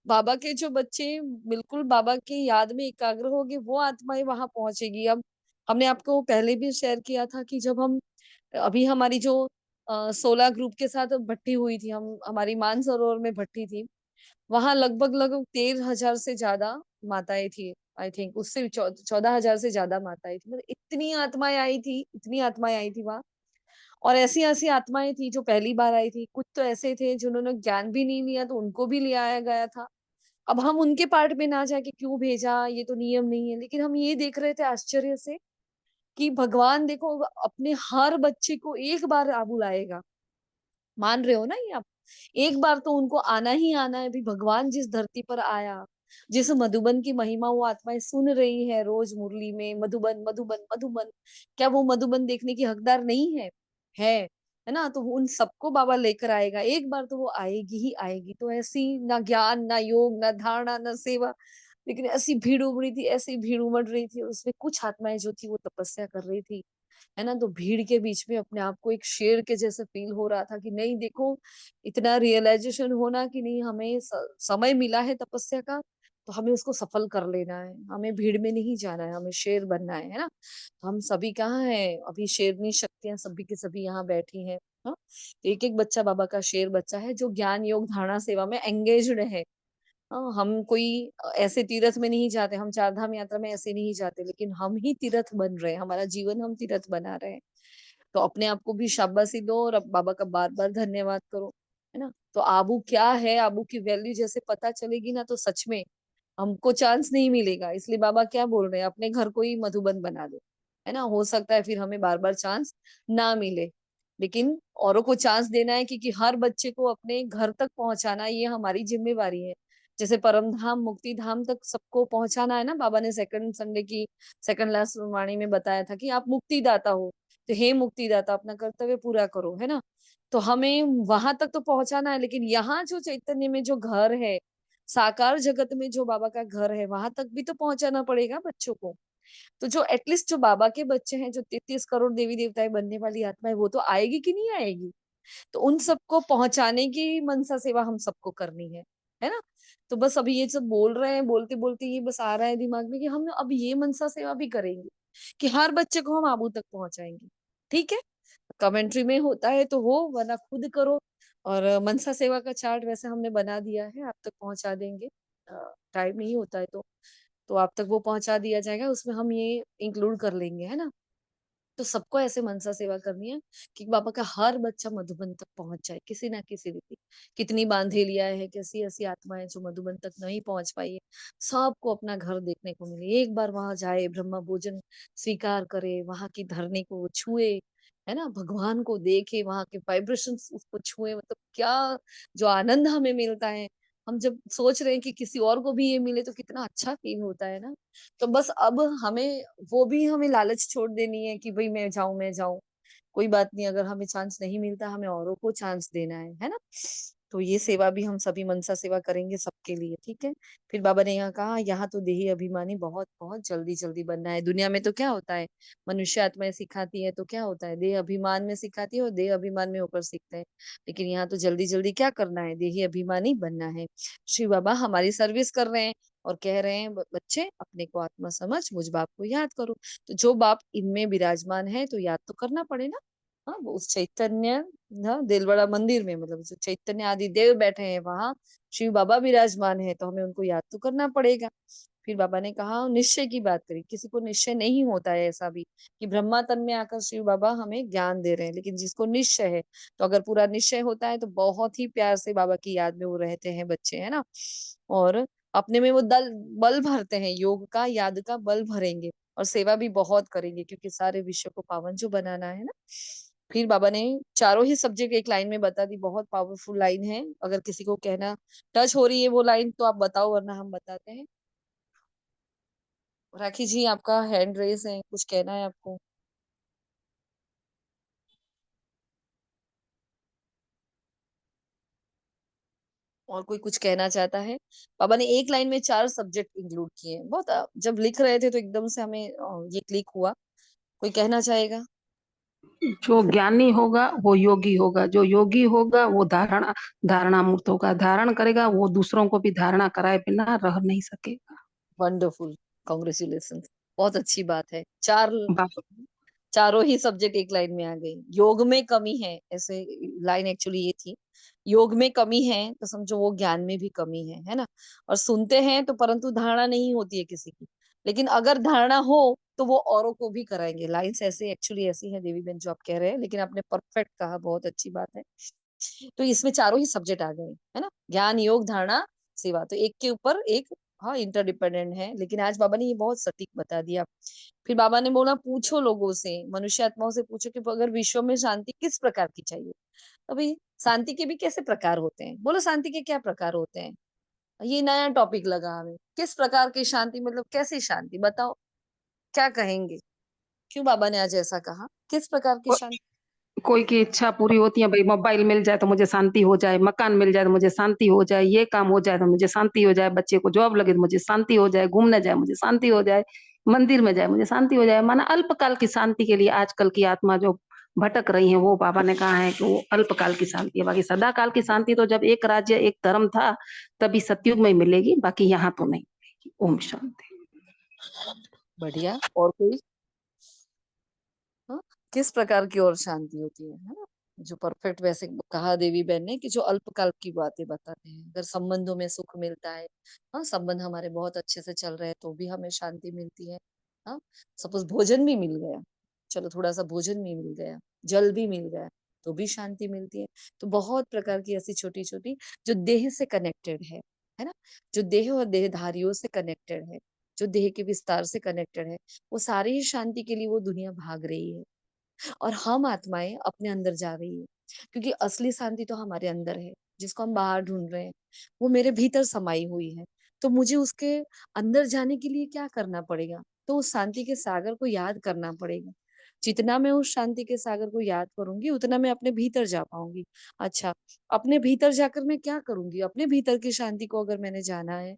बाबा के जो बच्चे बिल्कुल बाबा की याद में एकाग्र होंगे, वो आत्माएं वहां पहुंचेगी। अब हमने आपको पहले भी शेयर किया था कि जब हम अभी हमारी जो 16 ग्रुप के साथ भट्टी हुई थी, हम हमारी मानसरोवर में भट्टी थी, वहां लगभग लगभग 13,000 से ज्यादा माताएं थी। आई थिंक उससे भी 14,000 से ज्यादा माताएं थी, मतलब इतनी आत्माएं आई थी, इतनी आत्माएं आई थी वहां। और ऐसी ऐसी आत्माएं थी जो पहली बार आई थी, कुछ तो ऐसे थे जिन्होंने ज्ञान भी नहीं लिया, तो उनको भी ले आया गया था। अब हम उनके पार्ट में ना जाके क्यों भेजा, ये तो नियम नहीं है, लेकिन हम ये देख रहे थे आश्चर्य से कि भगवान देखो अपने हर बच्चे को एक बार आ बुलाएगा। मान रहे हो ना ये आप, एक बार तो उनको आना ही आना है। अभी भगवान जिस धरती पर आया, जिस मधुबन की महिमा वो आत्माएं सुन रही है रोज मुरली में, मधुबन मधुबन मधुबन, क्या वो मधुबन देखने की हकदार नहीं है? है ना। तो उन सबको बाबा लेकर आएगा, एक बार तो वो आएगी ही आएगी। तो ऐसी ना ज्ञान ना योग ना धारणा ना सेवा, लेकिन ऐसी भीड़ उमड़ी थी, ऐसी भीड़ उमड़ रही थी, उसमें कुछ आत्माएं जो थी वो तपस्या कर रही थी, है ना। तो भीड़ के बीच में अपने आप को एक शेर के जैसे फील हो रहा था कि नहीं देखो, इतना रियलाइजेशन होना कि नहीं, हमें समय मिला है तपस्या का, तो हमें उसको सफल कर लेना है, हमें भीड़ में नहीं जाना है, हमें शेर बनना है ना। तो हम सभी कहाँ हैं अभी, शेरनी शक्तियां सभी के सभी यहाँ बैठी हैं। हाँ, तो एक एक बच्चा बाबा का शेर बच्चा है, जो ज्ञान योग धारणा सेवा में एंगेज्ड है। हाँ, हम कोई ऐसे तीर्थ में नहीं जाते, हम चार धाम यात्रा में ऐसे नहीं जाते, लेकिन हम ही तीर्थ बन रहे हैं, हमारा जीवन हम तीर्थ बना रहे हैं। तो अपने आप को भी शाबाशी दो, और अब बाबा का बार बार धन्यवाद करो, है ना। तो आबू क्या है, आबू की वैल्यू जैसे पता चलेगी ना, तो सच में हमको चांस नहीं मिलेगा। इसलिए बाबा क्या बोल रहे हैं, अपने घर को ही मधुबन बना दो, है ना। हो सकता है फिर हमें बार बार चांस ना मिले, लेकिन औरों को चांस देना है, क्योंकि हर बच्चे को अपने घर तक पहुंचाना ये हमारी जिम्मेवारी है। जैसे परम धाम मुक्ति धाम तक सबको पहुंचाना है ना, बाबा ने सेकंड संडे की सेकंड लास्ट वाणी में बताया था कि आप मुक्तिदाता हो, तो हे मुक्तिदाता अपना कर्तव्य पूरा करो, है ना। तो हमें वहां तक तो पहुंचाना है, लेकिन यहाँ जो चैतन्य में जो घर है, साकार जगत में जो बाबा का घर है, वहां तक भी तो पहुंचाना पड़ेगा बच्चों को। तो जो एटलीस्ट जो बाबा के बच्चे हैं, जो 33 करोड़ देवी देवताएं बनने वाली आत्मा है, वो तो आएगी कि नहीं आएगी। तो उन सबको पहुंचाने की मनसा सेवा हम सबको करनी है ना। तो बस अभी ये सब बोल रहे हैं, बोलते बोलते ये बस आ रहा है दिमाग में कि हम अब ये मनसा सेवा भी करेंगे, कि हर बच्चे को हम आबू तक पहुंचाएंगे। ठीक है, कमेंट्री में होता है तो हो, वरना खुद करो। और मनसा सेवा का चार्ट वैसे हमने बना दिया है, आप तक पहुंचा देंगे, टाइम नहीं होता है तो आप तक वो पहुंचा दिया जाएगा, उसमें हम ये इंक्लूड कर लेंगे, है ना। तो सबको ऐसे मनसा सेवा करनी है कि बाबा का हर बच्चा मधुबन तक पहुंच जाए, किसी ना किसी रीति। कितनी बांधेलियां है, कैसी ऐसी आत्माएं जो मधुबन तक नहीं पहुंच पाई है, सबको अपना घर देखने को मिले, एक बार वहां जाए, ब्रह्म भोजन स्वीकार करे, वहां की धरनी को छुए, है ना, भगवान को देखे, वहां के वाइब्रेशन उसको छुए, मतलब क्या जो आनंद हमें मिलता है। हम जब सोच रहे हैं कि किसी और को भी ये मिले तो कितना अच्छा फील होता है ना। तो बस अब हमें वो भी हमें लालच छोड़ देनी है कि भाई मैं जाऊं। कोई बात नहीं, अगर हमें चांस नहीं मिलता, हमें औरों को चांस देना है ना। तो ये सेवा भी हम सभी मनसा सेवा करेंगे सबके लिए, ठीक है। फिर बाबा ने यहाँ कहा, यहाँ तो देही अभिमानी बहुत बहुत जल्दी जल्दी बनना है। दुनिया में तो क्या होता है, मनुष्य आत्माएं सिखाती है तो क्या होता है, देह अभिमान में सिखाती है और देह अभिमान में होकर सीखते हैं। लेकिन यहाँ तो जल्दी जल्दी क्या करना है, देही अभिमानी बनना है। श्री बाबा हमारी सर्विस कर रहे हैं और कह रहे हैं, बच्चे अपने को आत्मा समझ, मुझ बाप को याद करो। तो जो बाप इनमें विराजमान है तो याद तो करना पड़े ना। हाँ, वो उस चैतन्य, हाँ, दिलवाड़ा मंदिर में, मतलब जो चैतन्य आदि देव बैठे हैं वहां शिव बाबा विराजमान है, तो हमें उनको याद तो करना पड़ेगा। फिर बाबा ने कहा, निश्चय की बात करी। किसी को निश्चय नहीं होता है ऐसा भी कि ब्रह्मा तन में आकर शिव बाबा हमें ज्ञान दे रहे हैं, लेकिन जिसको निश्चय है, तो अगर पूरा निश्चय होता है तो बहुत ही प्यार से बाबा की याद में वो रहते हैं बच्चे, है ना। और अपने में वो बल भरते हैं, योग का याद का बल भरेंगे और सेवा भी बहुत करेंगे, क्योंकि सारे विश्व को पावन जो बनाना है ना। फिर बाबा ने चारों ही सब्जेक्ट एक लाइन में बता दी। बहुत पावरफुल लाइन है, अगर किसी को कहना टच हो रही है वो लाइन तो आप बताओ, वरना हम बताते हैं। राखी जी, आपका हैंड रेस है, कुछ कहना है आपको? और कोई कुछ कहना चाहता है? बाबा ने एक लाइन में 4 सब्जेक्ट इंक्लूड किए हैं। बहुत जब लिख रहे थे तो एकदम से हमें ये क्लिक हुआ। कोई कहना चाहेगा? जो ज्ञानी होगा वो योगी होगा, जो योगी होगा वो धारणा मुक्त होगा, धारण करेगा वो दूसरों को भी धारणा कराए बिना रह नहीं सकेगा। वंडरफुल, कॉन्ग्रेचुलेशन, बहुत अच्छी बात है। चारों ही सब्जेक्ट एक लाइन में आ गई। योग में कमी है, ऐसे लाइन एक्चुअली ये थी, योग में कमी है तो समझो वो ज्ञान में भी कमी है ना। और सुनते हैं तो परंतु धारणा नहीं होती है किसी की, लेकिन अगर धारणा हो तो वो औरों को भी कराएंगे। लाइन्स ऐसे एक्चुअली ऐसी है देवी बहन जो आप कह रहे हैं, लेकिन आपने परफेक्ट कहा, बहुत अच्छी बात है। तो इसमें चारों ही सब्जेक्ट आ गए, है ना, ज्ञान योग धारणा सेवा, तो एक के ऊपर एक, हाँ, इंटरडिपेंडेंट है। लेकिन आज बाबा ने ये बहुत सटीक बता दिया। फिर बाबा ने बोला, पूछो लोगों से, मनुष्य आत्माओं से पूछो कि अगर विश्व में शांति किस प्रकार की चाहिए। अभी शांति के भी कैसे प्रकार होते हैं, बोलो शांति के क्या प्रकार होते हैं। ये नया टॉपिक लगा हमें, किस प्रकार की शांति, मतलब कैसी शांति, बताओ क्या कहेंगे। क्यों बाबा ने आज ऐसा कहा, किस प्रकार की शांति? कोई की इच्छा पूरी होती है, भाई मोबाइल मिल जाए तो मुझे शांति हो जाए, मकान मिल जाए तो मुझे शांति हो जाए, ये काम हो जाए तो मुझे शांति हो जाए, बच्चे को जॉब लगे तो मुझे शांति हो जाए, घूमने जाए मुझे शांति हो जाए, मंदिर में जाए मुझे शांति हो जाए। माना अल्पकाल की शांति के लिए आजकल की आत्मा जो भटक रही है, वो बाबा ने कहा है कि वो अल्पकाल की शांति है। बाकी सदा काल की शांति तो जब एक राज्य एक धर्म था तभी सतयुग में मिलेगी, बाकी यहाँ तो नहीं मिलेगी। ओम शांति। बढ़िया। और कोई? हाँ? किस प्रकार की और शांति होती है ना, जो परफेक्ट, वैसे कहा देवी बहन ने कि जो अल्पकाल की बातें बताते हैं। अगर संबंधों में सुख मिलता है, हाँ, संबंध हमारे बहुत अच्छे से चल रहे हैं तो भी हमें शांति मिलती है। हाँ, सपोज भोजन भी मिल गया, चलो थोड़ा सा भोजन भी मिल गया, जल भी मिल गया, तो भी शांति मिलती है। तो बहुत प्रकार की ऐसी छोटी छोटी जो देह से कनेक्टेड है ना, जो देह और देहधारियों से कनेक्टेड है, जो देह के विस्तार से कनेक्टेड है, वो सारी ही शांति के लिए वो दुनिया भाग रही है। और हम आत्माएं अपने अंदर जा रही है, क्योंकि असली शांति तो हमारे अंदर है, जिसको हम बाहर ढूंढ रहे हैं, वो मेरे भीतर समाई हुई है। तो मुझे उसके अंदर जाने के लिए क्या करना पड़ेगा, तो उस शांति के सागर को याद करना पड़ेगा। जितना मैं उस शांति के सागर को याद करूंगी उतना मैं अपने भीतर जा पाऊंगी। अच्छा, अपने भीतर जाकर मैं क्या करूंगी, अपने भीतर की शांति को अगर मैंने जाना है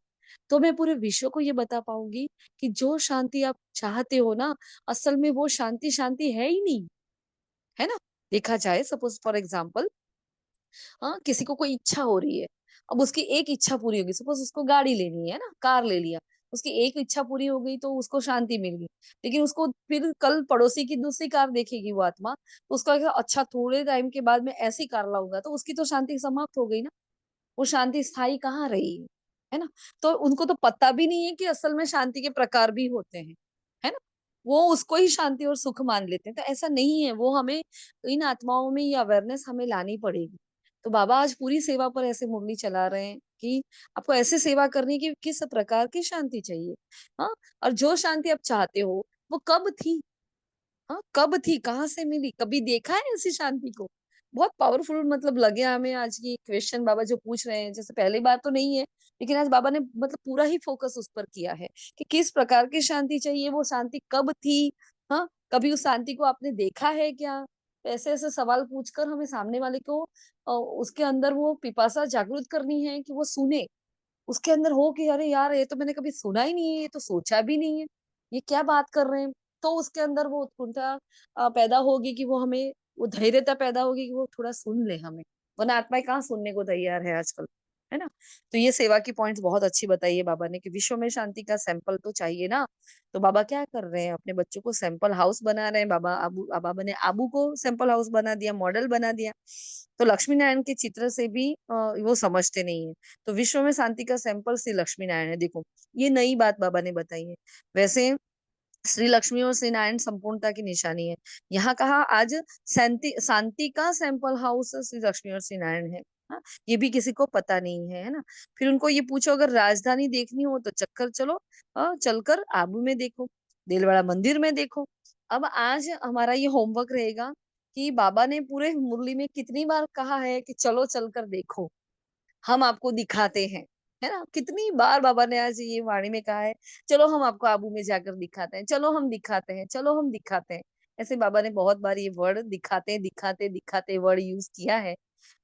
तो मैं पूरे विश्व को ये बता पाऊंगी कि जो शांति आप चाहते हो ना, असल में वो शांति शांति है ही नहीं, है ना। देखा जाए, सपोज फॉर एग्जाम्पल, हाँ, किसी को कोई इच्छा हो रही है, अब उसकी एक इच्छा पूरी होगी, सपोज उसको गाड़ी लेनी है ना, कार ले लिया, उसकी एक इच्छा पूरी हो गई तो उसको शांति मिल गई। लेकिन उसको फिर कल पड़ोसी की दूसरी कार देखेगी वो आत्मा, तो उसका क्या, अच्छा थोड़े टाइम के बाद मैं ऐसी कार लाऊंगा, तो उसकी तो शांति समाप्त हो गई ना। वो शांति स्थायी कहाँ रही है ना। तो उनको तो पता भी नहीं है कि असल में शांति के प्रकार भी होते हैं, है ना। वो उसको ही शांति और सुख मान लेते हैं, तो ऐसा नहीं है। वो हमें, इन आत्माओं में ये अवेयरनेस हमें लानी पड़ेगी। तो बाबा आज पूरी सेवा पर ऐसे मुरली चला रहे हैं कि आपको ऐसे सेवा करनी कि किस प्रकार की शांति चाहिए। हाँ, और जो शांति आप चाहते हो वो कब थी, हाँ, कब थी, कहाँ से मिली, कभी देखा है ऐसी शांति को। बहुत पावरफुल मतलब लगे हमें आज की क्वेश्चन बाबा जो पूछ रहे हैं। जैसे पहली बार तो नहीं है, लेकिन आज बाबा ने मतलब पूरा ही फोकस उस पर किया है कि किस प्रकार की शांति चाहिए, वो शांति कब थी। हाँ, कभी उस शांति को आपने देखा है क्या, ऐसे ऐसे सवाल पूछकर हमें सामने वाले को उसके अंदर वो पिपासा जागृत करनी है कि वो सुने, उसके अंदर हो कि अरे यार ये तो मैंने कभी सुना ही नहीं है, ये तो सोचा भी नहीं है, ये क्या बात कर रहे हैं। तो उसके अंदर वो उत्कंठा पैदा होगी कि वो हमें, वो धैर्यता पैदा होगी कि वो थोड़ा सुन ले हमें, वरना आत्माएं कहाँ सुनने को तैयार है आजकल, है ना। तो ये सेवा की पॉइंट्स बहुत अच्छी बताई है बाबा ने कि विश्व में शांति का सैंपल तो चाहिए ना। तो बाबा क्या कर रहे हैं, अपने बच्चों को सैंपल हाउस बना रहे हैं। बाबा ने आबू को सैंपल हाउस बना दिया, मॉडल बना दिया। तो लक्ष्मी नारायण के चित्र से भी वो समझते नहीं है। तो विश्व में शांति का सैंपल श्री लक्ष्मी नारायण है। देखो ये नई बात बाबा ने बताई है। वैसे श्री लक्ष्मी और श्री नारायण संपूर्णता की निशानी है। यहाँ कहा आज शांति शांति का सैंपल हाउस श्री लक्ष्मी और श्री नारायण है। हाँ, ये भी किसी को पता नहीं है ना। फिर उनको ये पूछो अगर राजधानी देखनी हो तो चक्कर चलो, चलकर आबू में देखो, दिलवाड़ा मंदिर में देखो। अब आज हमारा ये होमवर्क रहेगा कि बाबा ने पूरे मुरली में कितनी बार कहा है कि चलो चलकर देखो, हम आपको दिखाते हैं, है ना। कितनी बार बाबा ने आज ये वाणी में कहा है, चलो हम आपको आबू में जाकर दिखाते हैं, चलो हम दिखाते हैं, चलो हम दिखाते हैं। ऐसे बाबा ने बहुत बार ये वर्ड दिखाते दिखाते दिखाते वर्ड यूज किया है।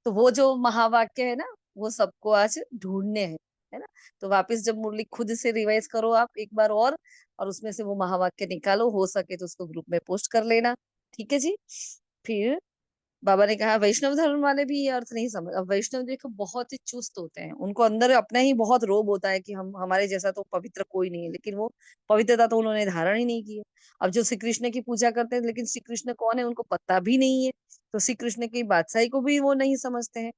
तो वो जो महावाक्य है ना, वो सबको आज ढूंढने हैं, है ना। तो वापस जब मुरली खुद से रिवाइज करो आप एक बार और उसमें से वो महावाक्य निकालो, हो सके तो उसको ग्रुप में पोस्ट कर लेना, ठीक है जी। फिर बाबा ने कहा वैष्णव धर्म वाले भी ये अर्थ नहीं समझ। अब वैष्णव देखो बहुत ही चुस्त होते हैं, उनको अंदर अपना ही बहुत रोब होता है कि हम, हमारे जैसा तो पवित्र कोई नहीं है, लेकिन वो पवित्रता तो उन्होंने धारण ही नहीं की है। अब जो श्री कृष्ण की पूजा करते हैं, लेकिन श्री कृष्ण कौन है उनको पता भी नहीं है, तो श्री कृष्ण की बादशाही को भी वो नहीं समझते हैं।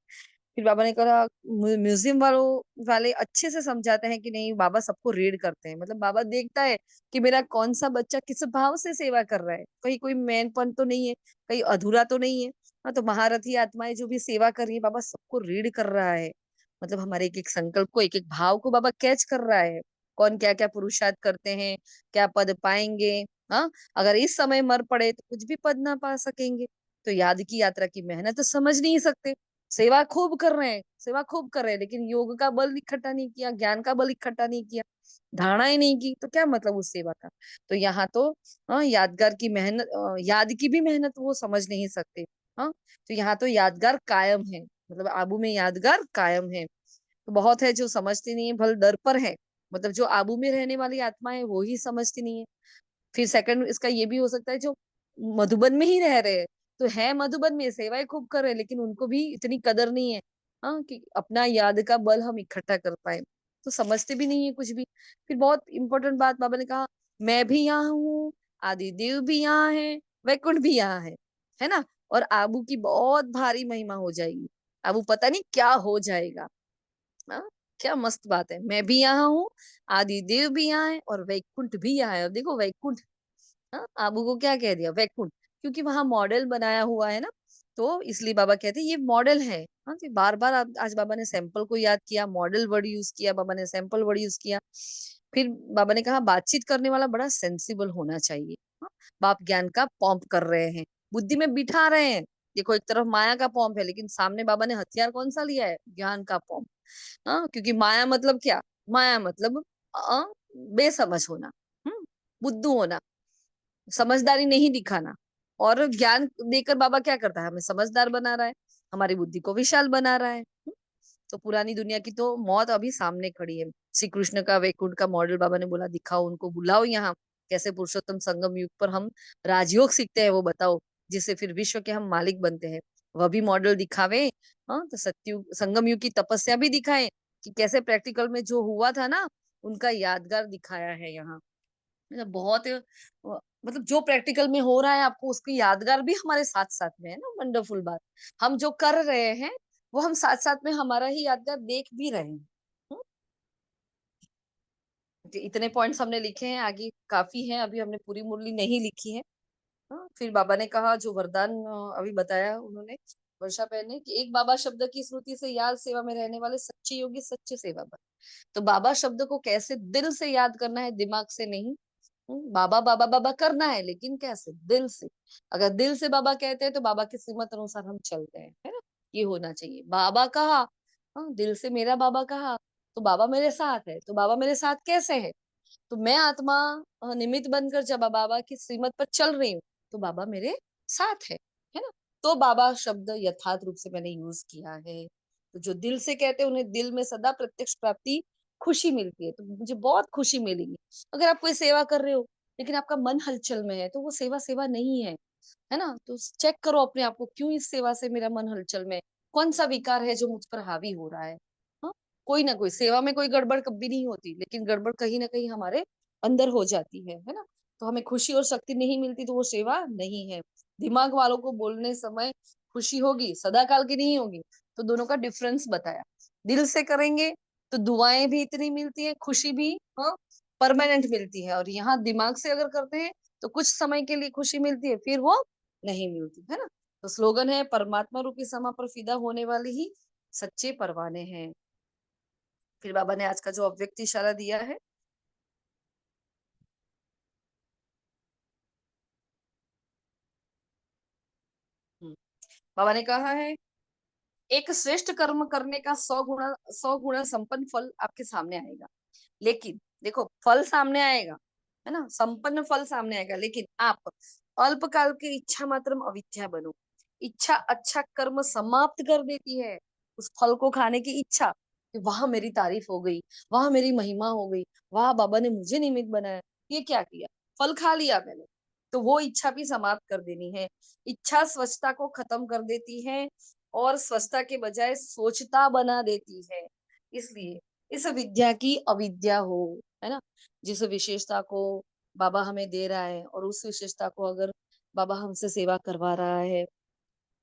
फिर बाबा ने कहा म्यूजियम वाले अच्छे से समझाते हैं कि नहीं, बाबा सबको रीड करते हैं, मतलब बाबा देखता है कि मेरा कौन सा बच्चा किस भाव से सेवा कर रहा है, कहीं कोई मैनपन तो नहीं है, कहीं अधूरा तो नहीं है। हाँ, तो महारथी आत्माएं जो भी सेवा कर रही है, बाबा सबको रीड कर रहा है, मतलब हमारे एक एक संकल्प को, एक एक भाव को बाबा कैच कर रहा है। कौन क्या क्या पुरुषार्थ करते हैं, क्या पद पाएंगे। हाँ, अगर इस समय मर पड़े तो कुछ भी पद ना पा सकेंगे। तो याद की यात्रा की मेहनत तो समझ नहीं सकते। सेवा खूब कर रहे हैं, सेवा खूब कर रहे हैं, लेकिन योग का बल इकट्ठा नहीं किया, ज्ञान का बल इकट्ठा नहीं किया, धारणा ही नहीं की, तो क्या मतलब उस सेवा का। तो यहाँ तो यादगार की मेहनत, याद की भी मेहनत वो समझ नहीं सकते। हाँ, तो यहाँ तो यादगार कायम है, मतलब आबू में यादगार कायम है। तो बहुत है जो समझती नहीं है, भल दर पर है, मतलब जो आबू में रहने वाली आत्मा है वो ही समझती नहीं है। फिर सेकंड इसका ये भी हो सकता है जो मधुबन में ही रह रहे हैं, तो है मधुबन में सेवाएं खूब कर रहे हैं, लेकिन उनको भी इतनी कदर नहीं है, हाँ, कि अपना याद का बल हम इकट्ठा कर पाए, तो समझते भी नहीं है कुछ भी। फिर बहुत इंपॉर्टेंट बात बाबा ने कहा, मैं भी यहाँ हूँ, आदि देव भी यहाँ है, वैकुंठ भी यहाँ है ना। और आबू की बहुत भारी महिमा हो जाएगी, आबू पता नहीं क्या हो जाएगा। हाँ, क्या मस्त बात है, मैं भी यहाँ हूँ, आदि देव भी यहाँ है, और वैकुंठ भी यहाँ है। अब देखो वैकुंठ, हाँ, आबू को क्या कह दिया वैकुंठ, क्योंकि वहां मॉडल बनाया हुआ है ना, तो इसलिए बाबा कहते हैं ये मॉडल है। हाँ, तो बार बार आज बाबा ने सैंपल को याद किया, मॉडल वर्ड यूज किया, बाबा ने सैंपल वर्ड यूज किया। फिर बाबा ने कहा बातचीत करने वाला बड़ा सेंसिबल होना चाहिए। हाँ, बाप ज्ञान का पंप कर रहे हैं, बुद्धि में बिठा रहे हैं। देखो एक तरफ माया का पंप है, लेकिन सामने बाबा ने हथियार कौन सा लिया है, ज्ञान का पंप। हाँ, क्योंकि माया मतलब क्या, माया मतलब अ, बेसमझ होना, बुद्धू होना, समझदारी नहीं दिखाना। और ज्ञान देकर बाबा क्या करता है, हमें समझदार बना रहा है, हमारी बुद्धि को विशाल बना रहा है। तो पुरानी दुनिया की तो मौत अभी सामने खड़ी है। श्री कृष्ण का वैकुंठ का मॉडल बाबा ने बोला दिखाओ, उनको बुलाओ यहाँ, कैसे पुरुषोत्तम संगम युग पर हम राजयोग सीखते हैं वो बताओ, जिससे फिर विश्व के हम मालिक बनते हैं, वह भी मॉडल दिखावे। हाँ, तो सत्युग संगम युग की तपस्या भी दिखाएं कि कैसे प्रैक्टिकल में जो हुआ था ना, उनका यादगार दिखाया है यहाँ। मतलब बहुत मतलब जो प्रैक्टिकल में हो रहा है आपको उसकी यादगार भी हमारे साथ साथ में है ना। वंडरफुल बात, हम जो कर रहे हैं वो हम साथ साथ में हमारा ही यादगार देख भी रहे हैं। हम्म, तो इतने पॉइंट्स हमने लिखे हैं, आगे काफी हैं, अभी हमने पूरी मुरली नहीं लिखी है। हाँ, फिर बाबा ने कहा जो वरदान अभी बताया उन्होंने, वर्षा बहन ने, कि एक बाबा शब्द की स्मृति से याद सेवा में रहने वाले सच्चे योगी सच्चे सेवा बन। तो बाबा शब्द को कैसे दिल से याद करना है, दिमाग से नहीं। बाबा बाबा बाबा करना है, लेकिन कैसे, दिल से। अगर दिल से बाबा कहते हैं तो बाबा की श्रीमत अनुसार हम चलते हैं, है ना। ये होना चाहिए, बाबा कहा, हाँ, दिल से मेरा बाबा कहा, तो बाबा मेरे साथ है। तो बाबा मेरे साथ कैसे है, तो मैं आत्मा निमित्त बनकर जब बाबा की श्रीमत पर चल रही हूँ, तो बाबा मेरे साथ है ना। तो बाबा शब्द यथार्थ रूप से मैंने यूज किया है। तो जो दिल से कहते हैं उन्हें दिल में सदा प्रत्यक्ष प्राप्ति खुशी मिलती है। तो मुझे बहुत खुशी मिलेगी। अगर आप कोई सेवा कर रहे हो लेकिन आपका मन हलचल में है तो वो सेवा सेवा नहीं है ना। तो चेक करो अपने आप को, क्यों इस सेवा से मेरा मन हलचल में है, कौन सा विकार है जो मुझ पर हावी हो रहा है। हाँ, कोई ना कोई सेवा में कोई गड़बड़ कभी नहीं होती, लेकिन गड़बड़ कहीं ना कहीं हमारे अंदर हो जाती है ना। तो हमें खुशी और शक्ति नहीं मिलती तो वो सेवा नहीं है। दिमाग वालों को बोलने समय खुशी होगी, सदा काल की नहीं होगी। तो दोनों का डिफरेंस बताया। दिल से करेंगे तो दुआएं भी इतनी मिलती है, खुशी भी हाँ परमानेंट मिलती है। और यहाँ दिमाग से अगर करते हैं तो कुछ समय के लिए खुशी मिलती है, फिर वो नहीं मिलती है ना। तो स्लोगन है, परमात्मा रूपी समा पर फिदा होने वाले ही सच्चे परवाने हैं। फिर बाबा ने आज का जो अव्यक्त इशारा दिया है, बाबा ने कहा है, एक श्रेष्ठ कर्म करने का 100 गुना संपन्न फल आपके सामने आएगा। लेकिन देखो, फल सामने आएगा है ना, संपन्न फल सामने आएगा, लेकिन आप अल्पकाल की इच्छा मात्र अविद्या बनो। इच्छा अच्छा कर्म समाप्त कर देती है। उस फल को खाने की इच्छा कि वाह मेरी तारीफ हो गई, वाह मेरी महिमा हो गई, वाह बाबा ने मुझे निमित्त बनाया, ये क्या किया, फल खा लिया मैंने। तो वो इच्छा भी समाप्त कर देनी है। इच्छा स्वच्छता को खत्म कर देती है और स्वच्छता के बजाय सोचता बना देती है। इसलिए इस विद्या की अविद्या हो, है ना। जिस विशेषता को बाबा हमें दे रहा है और उस विशेषता को अगर बाबा हमसे सेवा करवा रहा है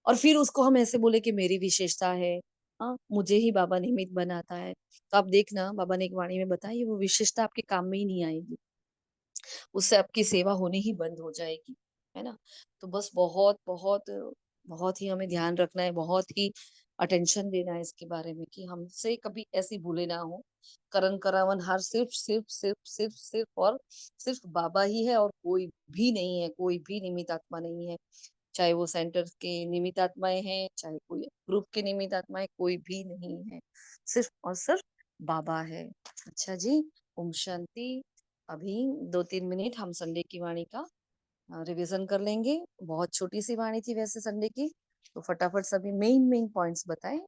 और फिर उसको हम ऐसे बोले कि मेरी विशेषता है, हाँ मुझे ही बाबा निमित्त बनाता है, तो आप देखना बाबा ने एक वाणी में बताया, वो विशेषता आपके काम में ही नहीं आएगी, उससे आपकी सेवा होनी ही बंद हो जाएगी, है ना। तो बस बहुत बहुत बहुत ही हमें ध्यान रखना है, बहुत ही अटेंशन देना है इसके बारे में कि हमसे कभी ऐसी भूले ना हो। करण करावन हार सिर्फ सिर्फ सिर्फ सिर्फ सिर्फ और सिर्फ बाबा ही है और कोई भी नहीं है, कोई भी निमित्त आत्मा नहीं है। चाहे वो सेंटर के निमित्त आत्माएं हैं, चाहे कोई ग्रुप के निमित्त आत्माएं, कोई भी नहीं है, सिर्फ और सिर्फ बाबा है। अच्छा जी, ओम शांति। अभी 2-3 मिनट हम संडे की वाणी का रिवीजन कर लेंगे। बहुत छोटी सी वाणी थी वैसे संडे की, तो फटाफट सभी मेन मेन पॉइंट्स बताएं।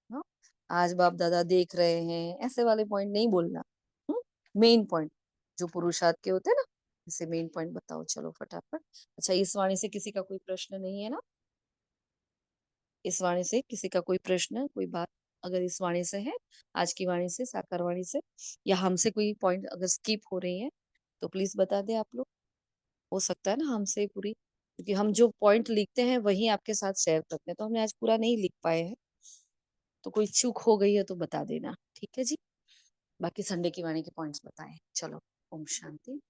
हाँ, आज बाप दादा देख रहे हैं, ऐसे वाले पॉइंट नहीं बोलना। मेन पॉइंट जो पुरुषार्थ के होते हैं ना, इसे मेन पॉइंट बताओ, चलो फटाफट। अच्छा, इस वाणी से किसी का कोई प्रश्न नहीं है ना? इस वाणी से किसी का कोई प्रश्न, कोई बात अगर इस वाणी से है, आज की वाणी से, साकार वाणी से, या हमसे कोई पॉइंट अगर स्किप हो रही है तो प्लीज बता दे आप लोग। हो सकता है ना हमसे पूरी, क्योंकि हम जो पॉइंट लिखते हैं वही आपके साथ शेयर करते हैं, तो हमने आज पूरा नहीं लिख पाए हैं, तो कोई चूक हो गई है तो बता देना, ठीक है जी। बाकी संडे की वाणी के पॉइंट्स बताएं, चलो। ओम शांति।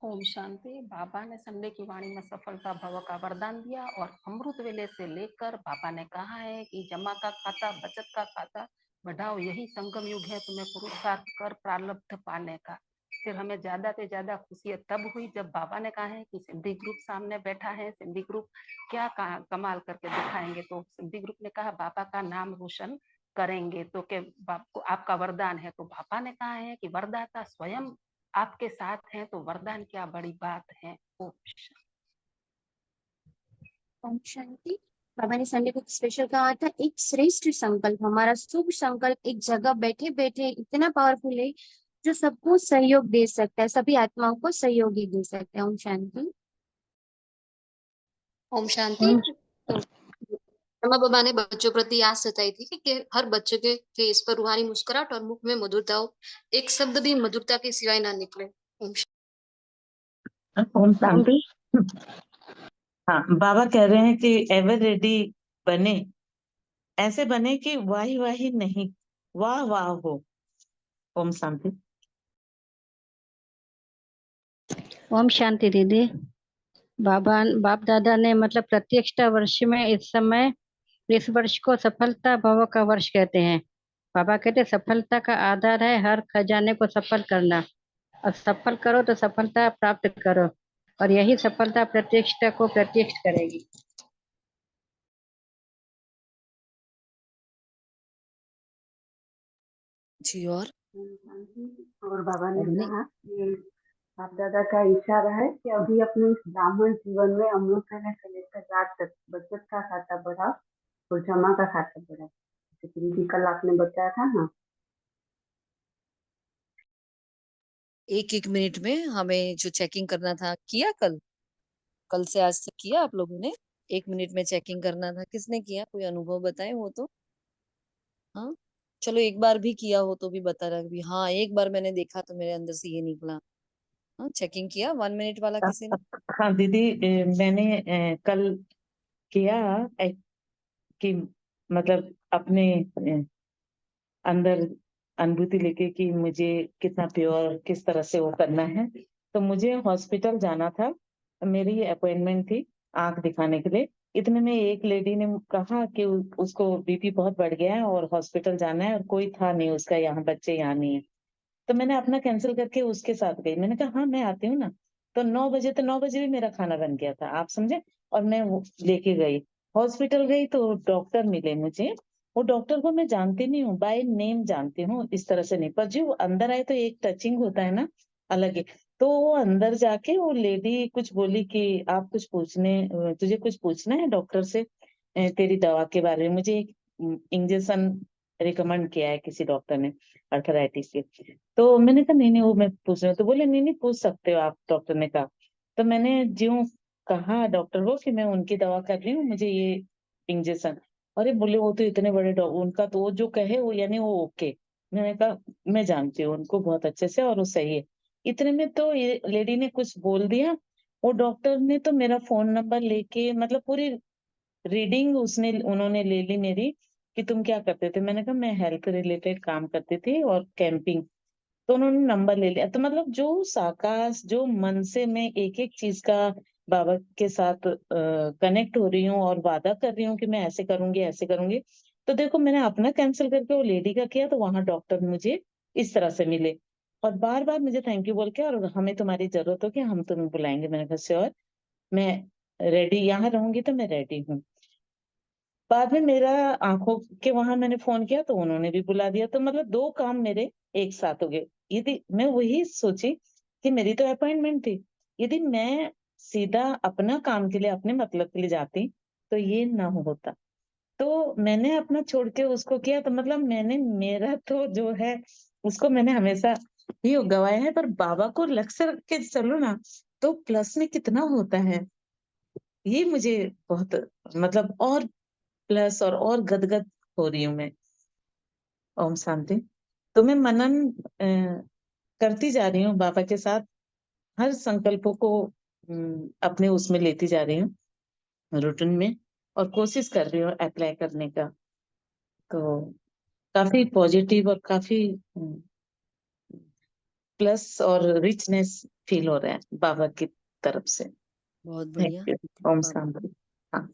ओम शांति। बाबा ने संडे की वाणी में सफलता भव का वरदान दिया और अमृत वेले से लेकर बाबा ने कहा है कि जमा का खाता, बचत का खाता बढ़ाओ, यही संगम युग है तुम्हें पुरुषार्थ कर प्रारब्ध पाने का। फिर हमें ज्यादा से ज्यादा खुशी तब हुई जब बाबा ने कहा है कि सिद्धि ग्रुप सामने बैठा है, सिद्धि ग्रुप क्या कमाल करके दिखाएंगे। तो सिद्धि ग्रुप ने कहा बाबा का नाम रोशन करेंगे, तो के आपको आपका वरदान है। तो बाबा ने कहा है कि वरदाता स्वयं आपके साथ हैं, तो वरदान क्या बड़ी बात है। ओम शांति। बाबा ने संडे को स्पेशल कहा था, एक श्रेष्ठ संकल्प, हमारा शुभ संकल्प एक जगह बैठे बैठे इतना पावरफुल है जो सबको सहयोग दे सकता है, सभी आत्माओं को सहयोग ही दे सकता है। ओम शांति। ओम शांति। रमा बाबा ने बच्चों प्रति आस जताई थी कि हर बच्चे के फेस पर रूहानी मुस्कुराहट और मुख में मधुरता हो, एक शब्द भी मधुरता के सिवाय ना निकले। ओम शांति। हाँ, बाबा कह रहे हैं कि एवर रेडी बने, ऐसे बने कि वाही वाही नहीं, वाह वाह हो। ओम शांति। ओम शांति दीदी। बाप दादा ने मतलब प्रत्येकता वर्ष में इस समय, इस वर्ष को सफलता भव का वर्ष कहते हैं। बाबा कहते सफलता का आधार है हर खजाने को सफल करना, और सफल करो तो सफलता प्राप्त करो, और यही सफलता प्रत्यक्षता को प्रत्यक्ष करेगी। जी और और बाबा ने कहा कि आप दादा का इशारा है कि अभी अपने इस ब्राह्मण जीवन में हम लोग पहले से लेकर रात तक बचत का खाता बढ़ा और जमा का खाता बढ़ा, जैसे दीदी कल आपने बताया था ना। एक एक मिनट में हमें जो चेकिंग करना था किया कल कल से आज तक किया आप लोगों ने? 1 मिनट में चेकिंग करना था, किसने किया? कोई अनुभव बताए वो तो। हाँ, चलो एक बार भी किया हो तो भी बता रहा भी हाँ एक बार मैंने देखा तो मेरे अंदर से ये निकला। हाँ, चेकिंग किया 1 मिनट वाला किसी ने? हाँ दीदी, मैंने कल किया कि मतलब अपने अंदर अनुभूति लेके कि मुझे कितना प्योर किस तरह से वो करना है। तो मुझे हॉस्पिटल जाना था, मेरी अपॉइंटमेंट थी आंख दिखाने के लिए। इतने में एक लेडी ने कहा कि उसको बीपी बहुत बढ़ गया है और हॉस्पिटल जाना है, और कोई था नहीं उसका, यहाँ बच्चे यहाँ नहीं है। तो मैंने अपना कैंसिल करके उसके साथ गई। मैंने कहा हाँ मैं आती हूँ ना। तो 9 बजे, तो 9 बजे भी मेरा खाना बन गया था, आप समझे। और मैं वो लेके गई, हॉस्पिटल गई तो डॉक्टर मिले मुझे। वो डॉक्टर को मैं जानती नहीं हूँ, बाय नेम जानती हूँ, इस तरह से नहीं। पर जो अंदर आए तो एक टचिंग होता है ना, अलग ही। तो वो अंदर जाके वो लेडी कुछ बोली कि आप कुछ तुझे कुछ पूछना है डॉक्टर से, तेरी दवा के बारे में। मुझे एक इंजेक्शन रिकमेंड किया है किसी डॉक्टर ने, अर्थराइटिस के। तो मैंने कहा नहीं नहीं वो मैं पूछ रही हूँ। तो बोले नहीं नहीं पूछ सकते हो आप, डॉक्टर ने कहा। तो मैंने ज्यों कहा डॉक्टर को कि मैं उनकी दवा कर रही हूँ, मुझे ये इंजेक्शन। अरे बोले वो तो इतने बड़े डॉक्टर, उनका तो वो जो कहे वो यानी वो ओके। मैंने कहा मैं जानती हूँ उनको बहुत अच्छे से और वो सही है। इतने में तो ये लेडी ने कुछ बोल दिया। वो डॉक्टर ने तो मेरा फोन नंबर लेके मतलब पूरी रीडिंग उन्होंने ले ली मेरी, कि तुम क्या करते थे। मैंने कहा मैं हेल्थ रिलेटेड काम करती थी और कैंपिंग। तो उन्होंने नंबर ले लिया। तो मतलब जो साकाश जो मन से मैं एक एक चीज का बाबा के साथ कनेक्ट हो रही हूँ और वादा कर रही हूँ कि मैं ऐसे करूंगी ऐसे करूंगी। तो देखो मैंने अपना कैंसिल करके वो लेडी का किया, तो वहां डॉक्टर मुझे इस तरह से मिले और बार बार मुझे थैंक यू बोल के, और हमें तुम्हारी जरूरत हो कि हम तुम्हें बुलाएंगे। मैंने कहा श्योर, मैं रेडी, यहाँ रहूंगी तो मैं रेडी हूँ। बाद में मेरा आंखों के वहां मैंने फोन किया तो उन्होंने भी बुला दिया। तो मतलब 2 काम मेरे एक साथ हो गए। यदि मैं वही सोची कि मेरी तो अपॉइंटमेंट थी, यदि मैं सीधा अपना काम के लिए अपने मतलब के लिए जाती तो ये ना होता। तो मैंने अपना छोड़ के उसको किया, तो मतलब मैंने मेरा तो जो है उसको मैंने हमेशा ही गवाया है। पर बाबा को लक्ष्य रख के चलो ना तो प्लस में कितना होता है, ये मुझे बहुत मतलब और प्लस और गदगद हो रही हूँ मैं। ओम शांति। तो मैं मनन करती जा रही हूँ बाबा के साथ, हर संकल्पों को अपने उसमें लेती जा रही हूँ रूटीन में, और कोशिश कर रही हूँ अप्लाई करने का। तो काफी पॉजिटिव और काफी प्लस और रिचनेस फील हो रहा है बाबा की तरफ से। बहुत थैंक बढ़िया। यू। ओम शांति। हाँ,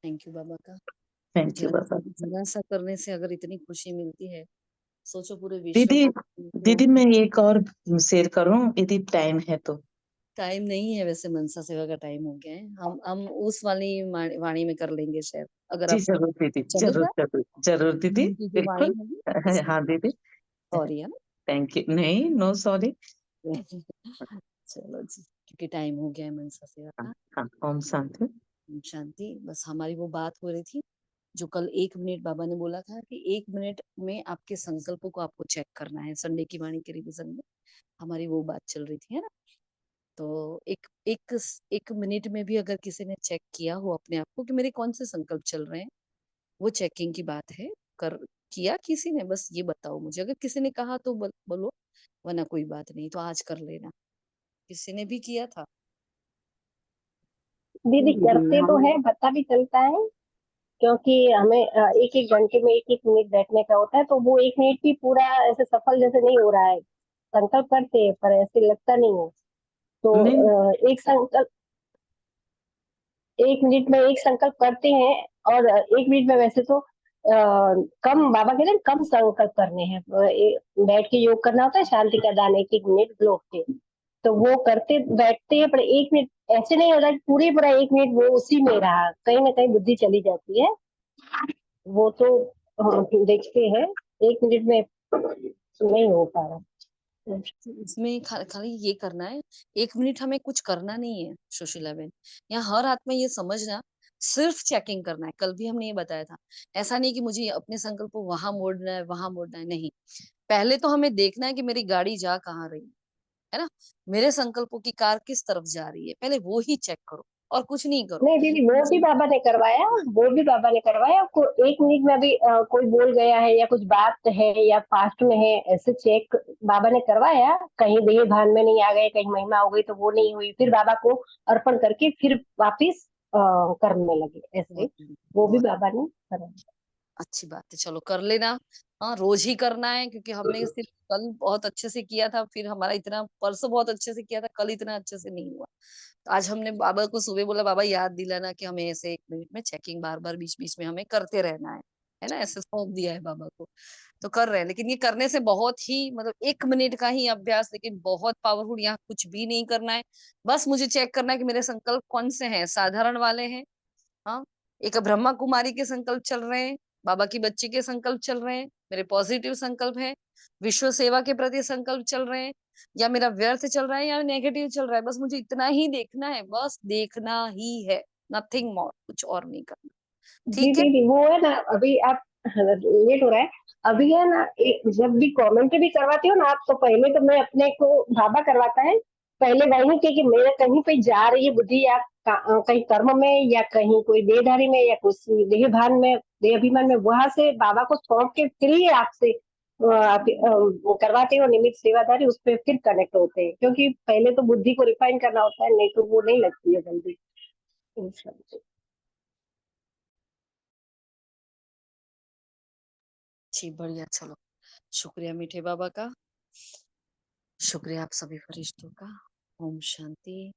थैंक यू बाबा का। थैंक यू जरा बाबा। जरा सा करने से अगर इतनी खुशी मिलती है, सोचो पूरे विश्व दीदी, को तो। दीदी मैं एक और शेयर करूं यदि टाइम है तो। टाइम नहीं है वैसे, मनसा सेवा का टाइम हो गया है। हम उस वाली वाणी में कर लेंगे शायद, अगर जी आप जरूर दीदी, जरूर चलेगा। जरूर जरूर दीदी, उनकी जो वाणी बिल्कुल। होगी हाँ उसमें। दीदी, सॉरी हाँ। Thank you. नहीं, नो सॉरी। चलो जी, क्योंकि टाइम हो गया है मनसा सेवा हाँ का। हाँ, ओम शांति। ओम शांति। बस हमारी वो बात हो रही थी जो कल 1 मिनट बाबा ने बोला था कि 1 मिनट में आपके संकल्पों को आपको चेक करना है। संडे की वाणी के रिविजन में हमारी वो बात चल रही थी, है ना। तो एक एक एक मिनट में भी अगर किसी ने चेक किया हो अपने आप को कि मेरे कौन से संकल्प चल रहे हैं, वो चेकिंग की बात है। कर किया किसी ने? बस ये बताओ मुझे। अगर किसी ने कहा तो बोलो, वरना कोई बात नहीं, तो आज कर लेना। किसी ने भी किया था? दीदी करते तो है, पता भी चलता है, क्योंकि हमें एक एक घंटे में एक एक मिनट बैठने का होता है, तो वो 1 मिनट भी पूरा ऐसे सफल जैसे नहीं हो रहा है। संकल्प करते हैं पर ऐसे लगता नहीं है। तो नहीं, एक संकल्प 1 मिनट में एक संकल्प करते हैं, और 1 मिनट में वैसे तो कम, बाबा कहते हैं कम संकल्प करने हैं। बैठ के योग करना होता है, शांति का दान 1 1 मिनट ब्लॉक के, तो वो करते बैठते हैं, पर 1 मिनट ऐसे नहीं होता कि पूरे पूरा 1 मिनट वो उसी में रहा, कहीं ना कहीं बुद्धि चली जाती है। वो तो देखते हैं 1 मिनट में नहीं हो पा रहा। इसमें खाली ये करना है, 1 मिनट हमें कुछ करना नहीं है सुशीला बहन। यहाँ हर हाथ में ये समझना, सिर्फ चेकिंग करना है। कल भी हमने ये बताया था। ऐसा नहीं कि मुझे अपने संकल्प को वहां मोड़ना है, वहां मोड़ना है, नहीं। पहले तो हमें देखना है कि मेरी गाड़ी जा कहाँ रही है ना। मेरे संकल्पों की कार किस तरफ जा रही है, पहले वो ही चेक करो और कुछ नहीं करो। नहीं दीदी, वो भी बाबा ने करवाया, वो भी बाबा ने करवाया। आपको 1 मिनट में अभी कोई बोल गया है या कुछ बात है या फास्ट में है, ऐसे चेक बाबा ने करवाया। कहीं देह भान में नहीं आ गए, कहीं महिमा हो गई तो वो नहीं हुई, फिर बाबा को अर्पण करके फिर वापिस करने लगे ऐसे। वो भी बहुत बाबा ने करवाया। अच्छी बात है, चलो कर लेना। हाँ, रोज ही करना है, क्योंकि हमने सिर्फ कल बहुत अच्छे से किया था, फिर हमारा इतना परसों बहुत अच्छे से किया था, कल इतना अच्छे से नहीं हुआ। तो आज हमने बाबा को सुबह बोला, बाबा याद दिलाना कि हमें ऐसे 1 मिनट में चेकिंग बार बार बीच बीच में हमें करते रहना है ना, ऐसे सौंप दिया है बाबा को। तो कर रहे हैं, लेकिन ये करने से बहुत ही मतलब 1 मिनट का ही अभ्यास, लेकिन बहुत पावरफुल। यहाँ कुछ भी नहीं करना है, बस मुझे चेक करना है कि मेरे संकल्प कौन से हैं, साधारण वाले हैं। हाँ, एक ब्रह्मा कुमारी के संकल्प चल रहे हैं, बाबा की बच्ची के संकल्प चल रहे हैं, मेरे पॉजिटिव संकल्प हैं, विश्व सेवा के प्रति संकल्प चल रहे हैं, या मेरा व्यर्थ चल रहा है या नेगेटिव चल रहा है। बस मुझे इतना ही देखना है, बस देखना ही है, नथिंग मोर, कुछ और नहीं करना। जी ठीक है। दीदी, वो है ना, अभी आप लेट हो रहा है। अभी है ना, जब भी कमेंट भी करवाती हो ना आप, तो पहले तो मैं अपने को बाबा करवाता है। पहले वही के कि मेरे कहीं पे जा रही है बुद्धि, या कहीं कर्म में, या कहीं कोई देहधारी में, या कुछ देह भान में, देह अभिमान में, वहां से बाबा को सौंप के फिर ही आपसे आप वो करवाते हो निमित्त सेवाधारी, उस पर फिर कनेक्ट होते हैं। क्योंकि पहले तो बुद्धि को रिफाइन करना होता है, नहीं तो वो नहीं लगती है जल्दी। जी बढ़िया, चलो शुक्रिया मीठे बाबा का, शुक्रिया आप सभी फरिश्तों का। ओम शांति।